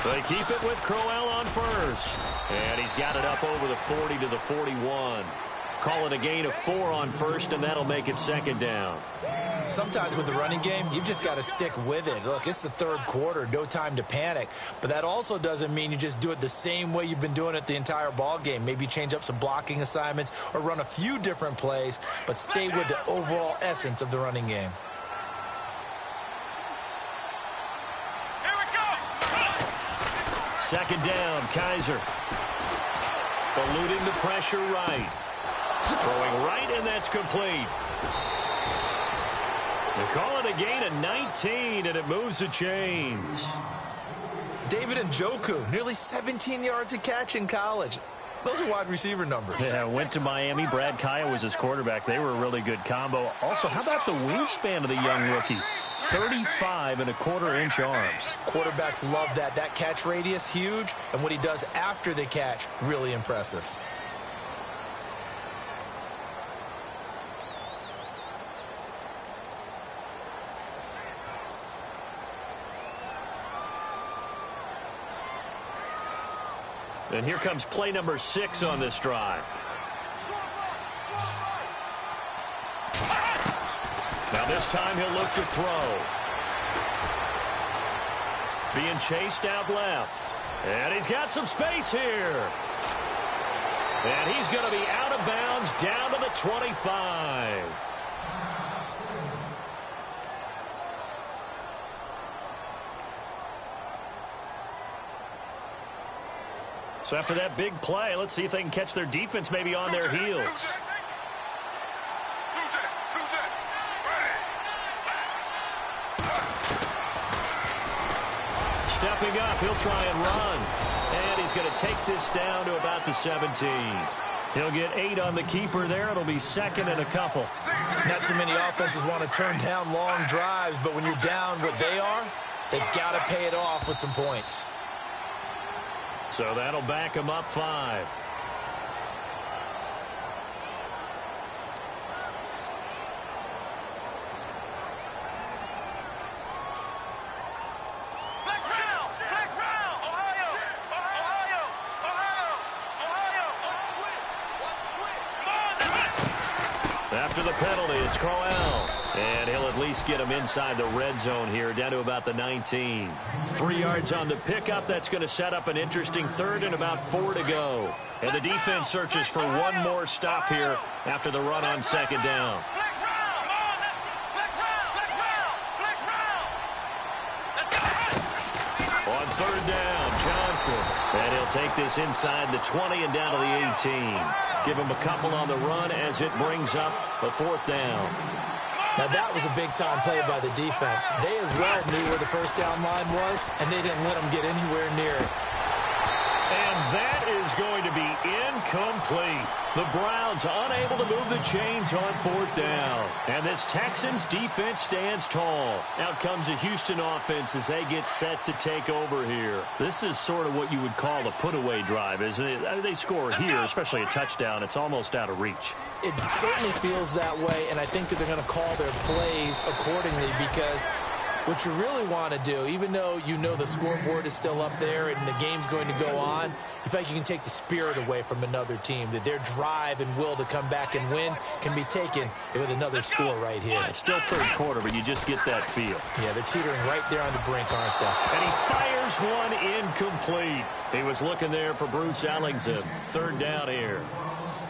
[SPEAKER 2] They keep it with Crowell on first. And he's got it up over the 40 to the 41. Call it a gain of 4 on first, and that'll make it 2nd down.
[SPEAKER 3] Sometimes with the running game, you've just got to stick with it. Look, it's the 3rd quarter, no time to panic. But that also doesn't mean you just do it the same way you've been doing it the entire ball game. Maybe change up some blocking assignments or run a few different plays, but stay with the overall essence of the running game.
[SPEAKER 4] Here we go.
[SPEAKER 2] 2nd down, Kaiser. Eluding the pressure right. Throwing right, and that's complete. They call it a gain of 19, and it moves the chains.
[SPEAKER 3] David Njoku, nearly 17 yards a catch in college. Those are wide receiver numbers.
[SPEAKER 2] Yeah, went to Miami. Brad Kaya was his quarterback. They were a really good combo. Also, how about the wingspan of the young rookie? 35.25-inch arms.
[SPEAKER 3] Quarterbacks love that. That catch radius, huge. And what he does after the catch, really impressive.
[SPEAKER 2] And here comes play number 6 on this drive. Now this time he'll look to throw. Being chased out left. And he's got some space here. And he's going to be out of bounds down to the 25. So after that big play, let's see if they can catch their defense maybe on their heels. Stepping up, he'll try and run. And he's going to take this down to about the 17. He'll get 8 on the keeper there. It'll be second and a couple.
[SPEAKER 3] Not too many offenses want to turn down long drives, but when you're down what they are, they've got to pay it off with some points.
[SPEAKER 2] So that'll back him up 5. After the penalty, it's Crowell. And he'll at least get him inside the red zone here, down to about the 19. 3 yards on the pickup. That's going to set up an interesting third and about 4 to go. And the defense searches for one more stop here after the run on second down. On third down, Johnson. And he'll take this inside the 20 and down to the 18. Give him a couple on the run as it brings up a 4th down.
[SPEAKER 3] Now, that was a big-time play by the defense. They as well knew where the first down line was, and they didn't let them get anywhere near it.
[SPEAKER 2] And that is going to be incomplete. The Browns unable to move the chains on 4th down. And this Texans defense stands tall. Out comes the Houston offense as they get set to take over here. This is sort of what you would call a put-away drive, isn't it? I mean, they score here, especially a touchdown. It's almost out of reach.
[SPEAKER 3] It certainly feels that way, and I think that they're going to call their plays accordingly because what you really want to do, even though you know the scoreboard is still up there and the game's going to go on, you feel like you can take the spirit away from another team, that their drive and will to come back and win can be taken with another score right here.
[SPEAKER 2] Yeah, still third quarter, but you just get that feel.
[SPEAKER 3] Yeah, they're teetering right there on the brink, aren't they?
[SPEAKER 2] And he fires one incomplete. He was looking there for Bruce Ellington. Third down here.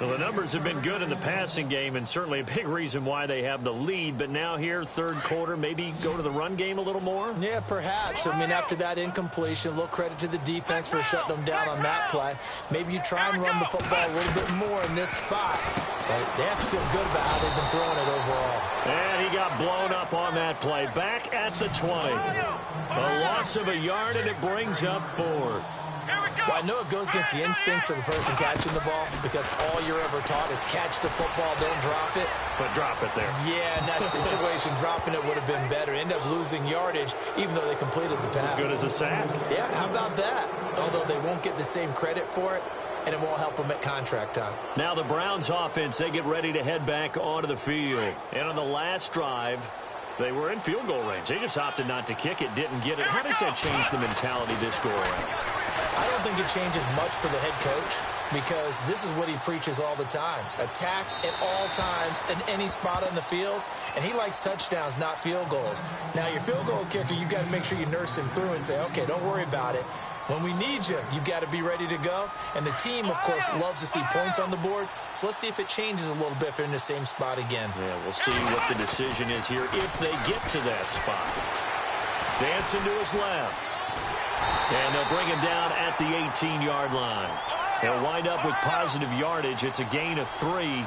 [SPEAKER 2] Well, the numbers have been good in the passing game and certainly a big reason why they have the lead. But now here, third quarter, maybe go to the run game a little more?
[SPEAKER 3] Yeah, perhaps. I mean, after that incompletion, a little credit to the defense for shutting them down on that play. Maybe you try and run the football a little bit more in this spot. But they have to feel good about how they've been throwing it overall.
[SPEAKER 2] And he got blown up on that play. Back at the 20. A loss of a yard, and it brings up 4th.
[SPEAKER 3] Well, I know it goes against the instincts of the person catching the ball because all you're ever taught is catch the football, don't drop it.
[SPEAKER 2] But drop it there.
[SPEAKER 3] Yeah, in that situation, dropping it would have been better. End up losing yardage, even though they completed the pass.
[SPEAKER 2] As good as a sack.
[SPEAKER 3] Yeah, how about that? Although they won't get the same credit for it, and it won't help them at contract time.
[SPEAKER 2] Now the Browns offense, they get ready to head back onto the field. And on the last drive, they were in field goal range. They just opted not to kick it, didn't get it. How does that change the mentality this go around?
[SPEAKER 3] I don't think it changes much for the head coach because this is what he preaches all the time. Attack at all times in any spot on the field, and he likes touchdowns, not field goals. Now, your field goal kicker, you've got to make sure you nurse him through and say, okay, don't worry about it. When we need you, you've got to be ready to go. And the team, of course, loves to see points on the board. So let's see if it changes a little bit if they're in the same spot again.
[SPEAKER 2] Yeah, we'll see what the decision is here if they get to that spot. Dancing to his left. And they'll bring him down at the 18-yard line. They'll wind up with positive yardage. It's a gain of 3,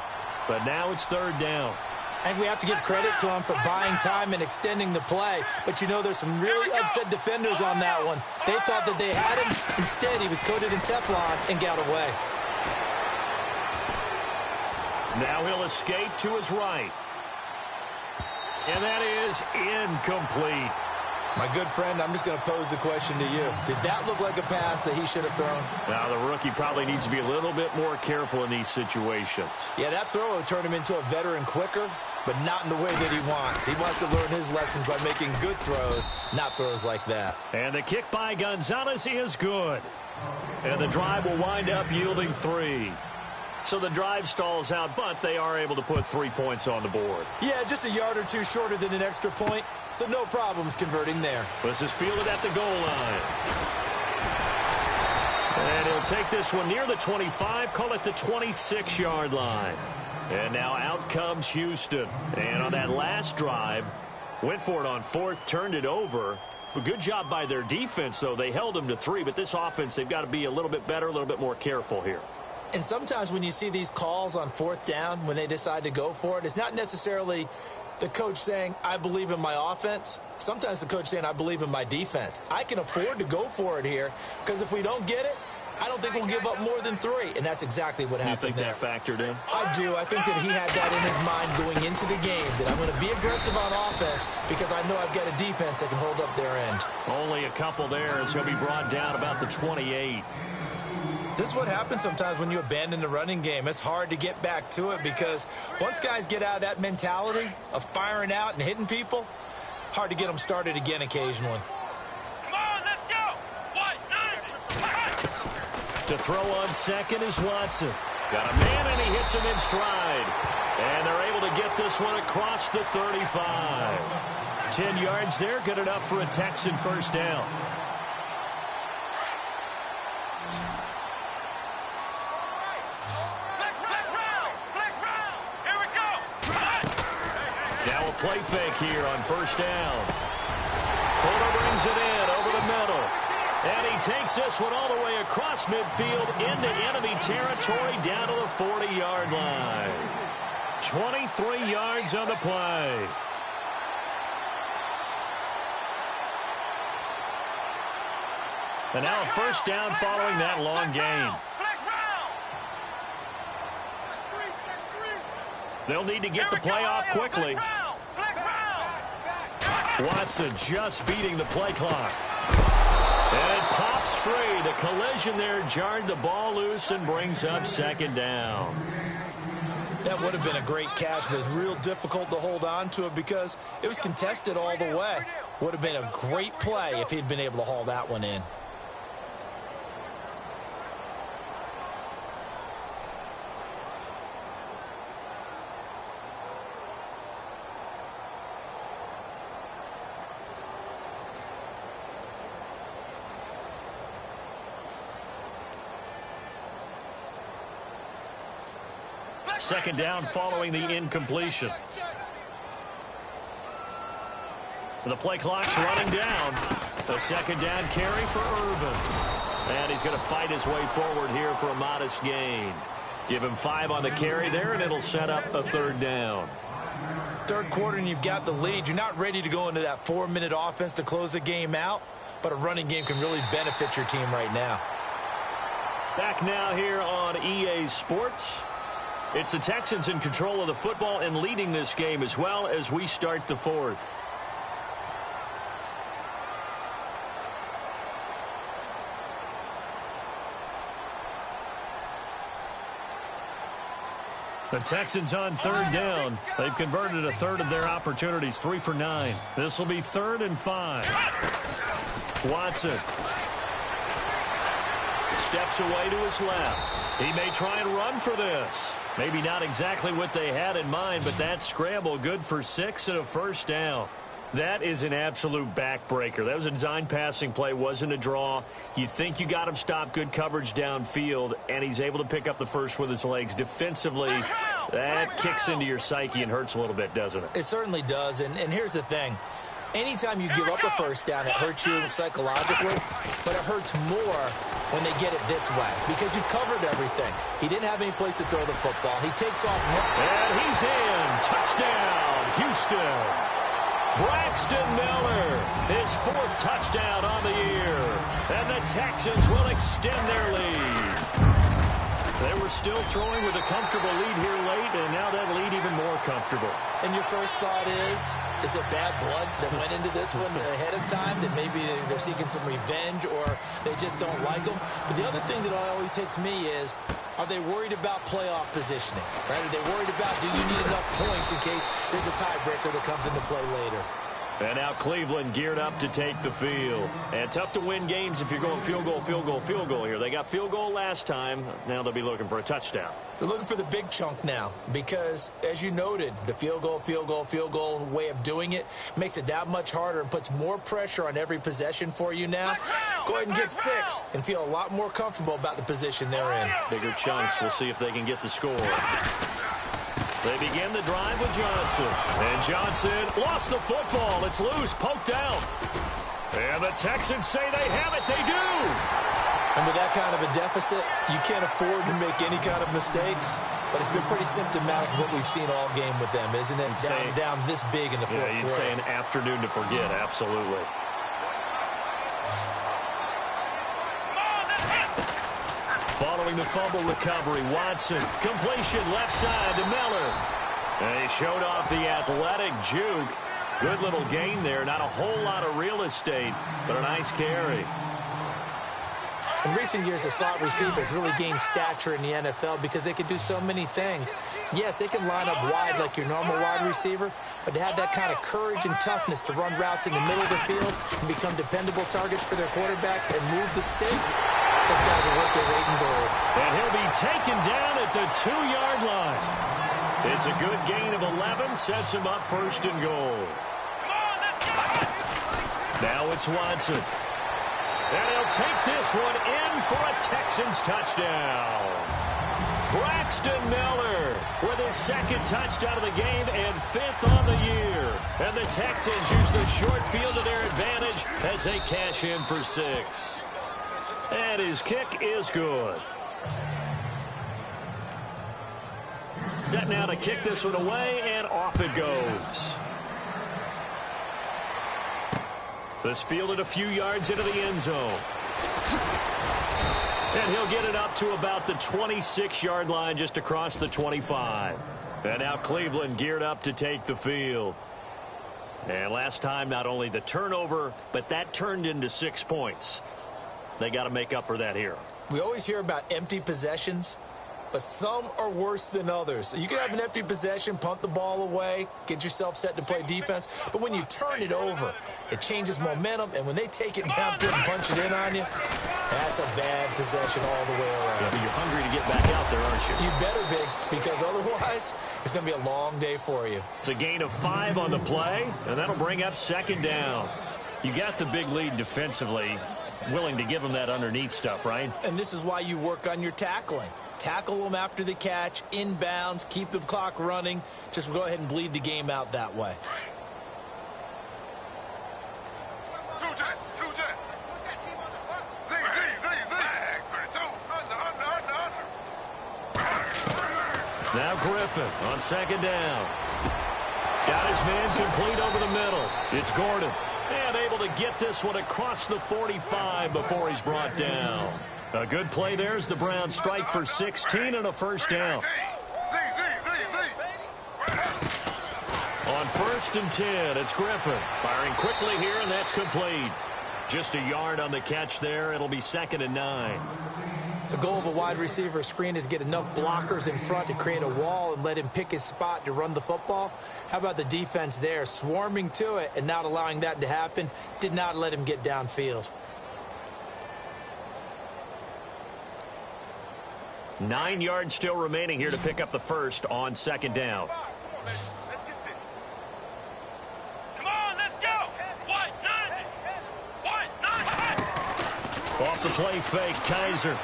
[SPEAKER 2] but now it's third down.
[SPEAKER 3] I think we have to give credit to him for buying time and extending the play. But, you know, there's some really upset defenders on that one. They thought that they had him. Instead, he was coated in Teflon and got away.
[SPEAKER 2] Now he'll escape to his right. And that is incomplete.
[SPEAKER 3] My good friend, I'm just going to pose the question to you. Did that look like a pass that he should have thrown?
[SPEAKER 2] Now, the rookie probably needs to be a little bit more careful in these situations.
[SPEAKER 3] Yeah, that throw will turn him into a veteran quicker, but not in the way that he wants. He wants to learn his lessons by making good throws, not throws like that.
[SPEAKER 2] And the kick by Gonzalez is good. And the drive will wind up yielding 3. So the drive stalls out, but they are able to put 3 points on the board.
[SPEAKER 3] Yeah, just a yard or two shorter than an extra point, so no problems converting there.
[SPEAKER 2] This is fielded at the goal line. And he'll take this one near the 25, call it the 26-yard line. And now out comes Houston. And on that last drive, went for it on 4th, turned it over. A good job by their defense, though. They held them to 3, but this offense, they've got to be a little bit better, a little bit more careful here.
[SPEAKER 3] And sometimes when you see these calls on 4th down, when they decide to go for it, it's not necessarily the coach saying, I believe in my offense. Sometimes the coach saying, I believe in my defense. I can afford to go for it here, because if we don't get it, I don't think we'll give up more than 3. And that's exactly what happened there.
[SPEAKER 2] You think that factored in?
[SPEAKER 3] I do. I think that he had that in his mind going into the game, that I'm going to be aggressive on offense because I know I've got a defense that can hold up their end.
[SPEAKER 2] Only a couple there as he'll be brought down about the 28.
[SPEAKER 3] This is what happens sometimes when you abandon the running game. It's hard to get back to it because once guys get out of that mentality of firing out and hitting people, hard to get them started again occasionally.
[SPEAKER 4] Come on, let's go. 1, 9,
[SPEAKER 2] To throw on second is Watson. Got a man and he hits him in stride. And they're able to get this one across the 35. 10 yards there, good enough for a Texan first down. Play fake here on first down. Fuller brings it in over the middle. And he takes this one all the way across midfield into enemy territory down to the 40-yard line. 23 yards on the play. And now a first down following that long gain. They'll need to get the play off quickly. Watson just beating the play clock. And it pops free. The collision there jarred the ball loose and brings up second down.
[SPEAKER 3] That would have been a great catch, but it's real difficult to hold on to it because it was contested all the way. Would have been a great play if he'd been able to haul that one in.
[SPEAKER 2] Second down following the incompletion. The play clock's running down. The second down carry for Irvin. And he's going to fight his way forward here for a modest gain. Give him 5 on the carry there, and it'll set up a third down.
[SPEAKER 3] Third quarter, and you've got the lead. You're not ready to go into that 4-minute offense to close the game out, but a running game can really benefit your team right now.
[SPEAKER 2] Back now here on EA Sports. It's the Texans in control of the football and leading this game as well as we start the fourth. The Texans on third down. They've converted a third of their opportunities, 3 for 9. This will be 3rd and 5. Watson steps away to his left. He may try and run for this. Maybe not exactly what they had in mind, but that scramble good for 6 and a first down. That is an absolute backbreaker. That was a design passing play, wasn't a draw. You think you got him stopped, good coverage downfield, and he's able to pick up the first with his legs. Defensively, that kicks into your psyche and hurts a little bit, doesn't it?
[SPEAKER 3] It certainly does, and here's the thing. Anytime you give up a first down, it hurts you psychologically, but it hurts more when they get it this way because you've covered everything. He didn't have any place to throw the football. He takes off.
[SPEAKER 2] And he's in. Touchdown, Houston. Braxton Miller, his 4th touchdown on the year. And the Texans will extend their lead. They were still throwing with a comfortable lead here late, and now that lead even more comfortable.
[SPEAKER 3] And your first thought is it bad blood that went into this one ahead of time, that maybe they're seeking some revenge or they just don't like them? But the other thing that always hits me is, are they worried about playoff positioning? Right? Are they worried about, do you need enough points in case there's a tiebreaker that comes into play later?
[SPEAKER 2] And now Cleveland geared up to take the field. And tough to win games if you're going field goal, field goal, field goal here. They got field goal last time. Now they'll be looking for a touchdown.
[SPEAKER 3] They're looking for the big chunk now because, as you noted, the field goal, field goal, field goal way of doing it makes it that much harder and puts more pressure on every possession for you now. Go ahead and get 6 and feel a lot more comfortable about the position they're in.
[SPEAKER 2] Bigger chunks. We'll see if they can get the score. They begin the drive with Johnson. And Johnson lost the football. It's loose, poked out. And the Texans say they have it. They do.
[SPEAKER 3] And with that kind of a deficit, you can't afford to make any kind of mistakes. But it's been pretty symptomatic of what we've seen all game with them, isn't it? Down this big in the fourth quarter.
[SPEAKER 2] Yeah, you'd say an afternoon to forget. Absolutely. Following the fumble recovery, Watson. Completion left side to Miller. And he showed off the athletic juke. Good little gain there. Not a whole lot of real estate, but a nice carry.
[SPEAKER 3] In recent years, the slot receivers really gained stature in the NFL because they could do so many things. Yes, they can line up wide like your normal wide receiver, but to have that kind of courage and toughness to run routes in the middle of the field and become dependable targets for their quarterbacks and move the stakes, those guys are worth their weight in gold.
[SPEAKER 2] And he'll be taken down at the 2-yard line. It's a good gain of 11, sets him up first and goal. Now it's Watson. And he'll take this one in for a Texans touchdown. Braxton Miller with his second touchdown of the game and 5th on the year. And the Texans use the short field to their advantage as they cash in for 6. And his kick is good. Set now to kick this one away, and off it goes. This fielded a few yards into the end zone. And he'll get it up to about the 26-yard line, just across the 25. And now Cleveland geared up to take the field. And last time, not only the turnover, but that turned into 6 points. They got to make up for that here.
[SPEAKER 3] We always hear about empty possessions, but some are worse than others. You can have an empty possession, punt the ball away, get yourself set to play defense, but when you turn it over, it changes momentum, and when they take it downfield and punch it in on you, that's a bad possession all the way around.
[SPEAKER 2] Yeah, but you're hungry to get back out there, aren't you?
[SPEAKER 3] You better be, because otherwise, it's going to be a long day for you.
[SPEAKER 2] It's a gain of 5 on the play, and that'll bring up second down. You got the big lead defensively, willing to give them that underneath stuff, right?
[SPEAKER 3] And this is why you work on your tackling. Tackle them after the catch, inbounds, keep the clock running. Just go ahead and bleed the game out that way.
[SPEAKER 2] Now Griffin on second down. Got his man complete over the middle. It's Gordon. And able to get this one across the 45 before he's brought down. A good play there as the Browns strike for 16 and a first down. On 1st and 10, it's Griffin. Firing quickly here, and that's complete. Just a yard on the catch there. It'll be 2nd and 9.
[SPEAKER 3] The goal of a wide receiver screen is get enough blockers in front to create a wall and let him pick his spot to run the football. How about the defense there, swarming to it and not allowing that to happen? Did not let him get downfield.
[SPEAKER 2] 9 yards still remaining here to pick up the first on 2nd down.
[SPEAKER 4] Come on, let's go! One, nine! One, nine!
[SPEAKER 2] Off the play fake, Kaiser.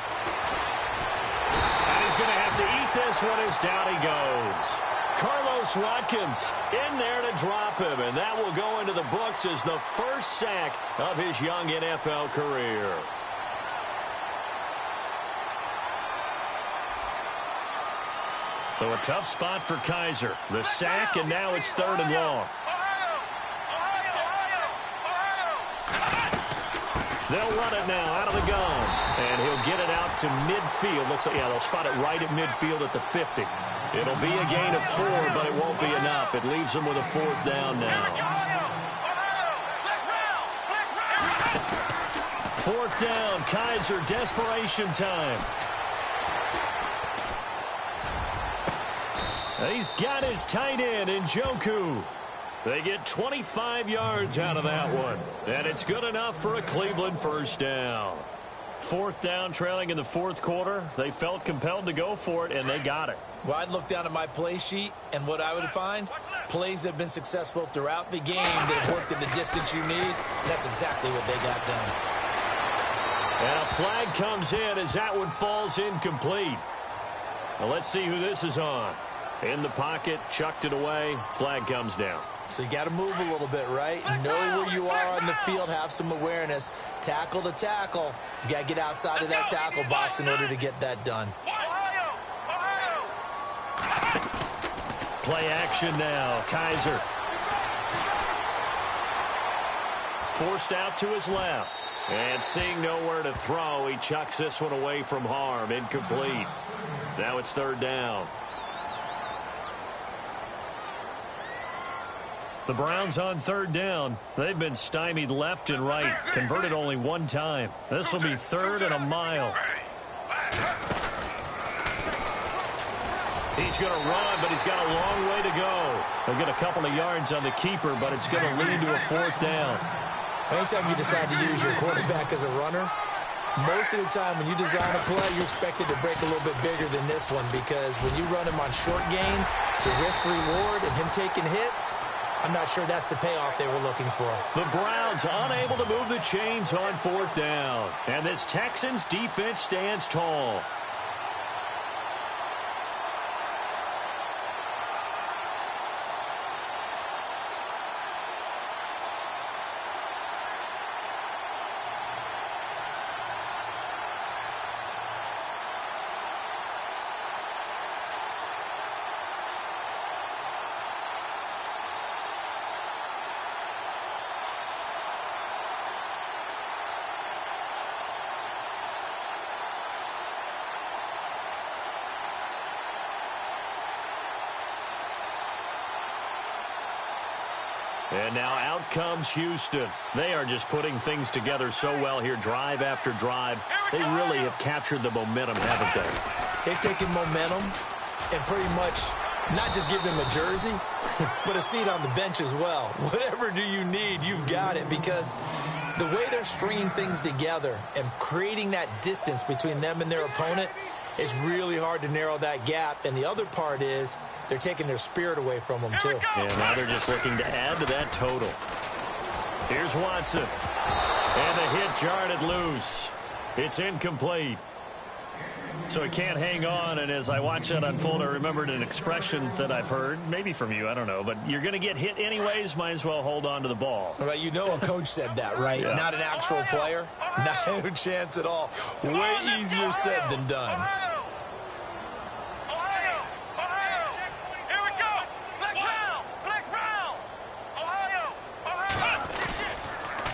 [SPEAKER 2] And he's going to have to eat this one as down he goes. Carlos Watkins in there to drop him, and that will go into the books as the first sack of his young NFL career. So a tough spot for Kaiser. The sack, and now it's 3rd and long. They'll run it now out of the gun. And he'll get it out to midfield. Looks like, yeah, they'll spot it right at midfield at the 50. It'll be a gain of 4, but it won't be enough. It leaves them with a 4th down now. 4th down, Kaiser, desperation time. He's got his tight end, Njoku. They get 25 yards out of that one. And it's good enough for a Cleveland first down. Fourth down, trailing in the fourth quarter. They felt compelled to go for it, and they got it.
[SPEAKER 3] Well, I'd look down at my play sheet, and what I would find, plays have been successful throughout the game that have worked at the distance you need. That's exactly what they got done.
[SPEAKER 2] And a flag comes in as that one falls incomplete. Now let's see who this is on. In the pocket, chucked it away, flag comes down.
[SPEAKER 3] So you got to move a little bit, right? Know where you are on the field, have some awareness. Tackle to tackle. You got to get outside of that tackle box in order to get that done.
[SPEAKER 2] Play action now. Kaiser. Forced out to his left. And seeing nowhere to throw, he chucks this one away from harm. Incomplete. Now it's third down. The Browns on third down. They've been stymied left and right. Converted only one time. This will be third and a mile. He's going to run, but he's got a long way to go. He'll get a couple of yards on the keeper, but it's going to lead to a fourth down.
[SPEAKER 3] Anytime you decide to use your quarterback as a runner, most of the time when you design a play, you're expected to break a little bit bigger than this one, because when you run him on short gains, the risk-reward and him taking hits, I'm not sure that's the payoff they were looking for.
[SPEAKER 2] The Browns unable to move the chains on fourth down. And this Texans defense stands tall. And now out comes Houston. They are just putting things together so well here, drive after drive. They really have captured the momentum, haven't they?
[SPEAKER 3] They've taken momentum and pretty much not just give them a jersey, but a seat on the bench as well. Whatever do you need, you've got it, because the way they're stringing things together and creating that distance between them and their opponent, it's really hard to narrow that gap. And the other part is they're taking their spirit away from them, too.
[SPEAKER 2] And now they're just looking to add to that total. Here's Watson. And the hit jarred it loose. It's incomplete. So he can't hang on, and as I watch that unfold, I remembered an expression that I've heard, maybe from you, I don't know, but you're going to get hit anyways, might as well hold on to the ball.
[SPEAKER 3] Right, you know a coach said that, right?
[SPEAKER 2] Yeah.
[SPEAKER 3] Not an actual player. No chance at all. Way easier said than done.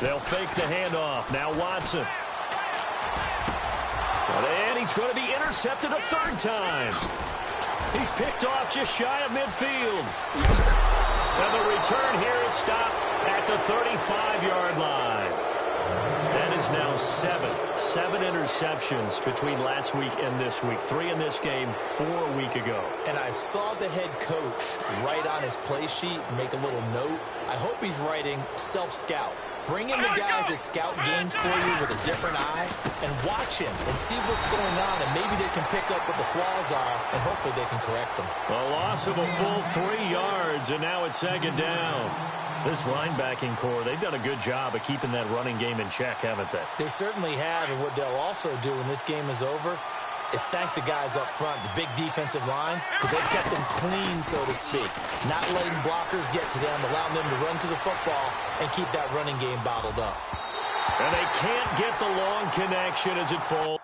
[SPEAKER 2] They'll fake the handoff. Now Watson. And he's going to be intercepted a third time. He's picked off just shy of midfield. And the return here is stopped at the 35-yard line. That is now seven interceptions between last week and this week. 3 in this game, 4 a week ago.
[SPEAKER 3] And I saw the head coach write on his play sheet, make a little note. I hope he's writing self-scout. Bring in the guys that scout games for you with a different eye and watch him and see what's going on, and maybe they can pick up what the flaws are, and hopefully they can correct them.
[SPEAKER 2] A loss of a full 3 yards, and now it's second down. This linebacking core, they've done a good job of keeping that running game in check, haven't they?
[SPEAKER 3] They certainly have, and what they'll also do when this game is over is thank the guys up front, the big defensive line, because they've kept them clean, so to speak. Not letting blockers get to them, allowing them to run to the football and keep that running game bottled up.
[SPEAKER 2] And they can't get the long connection as it falls.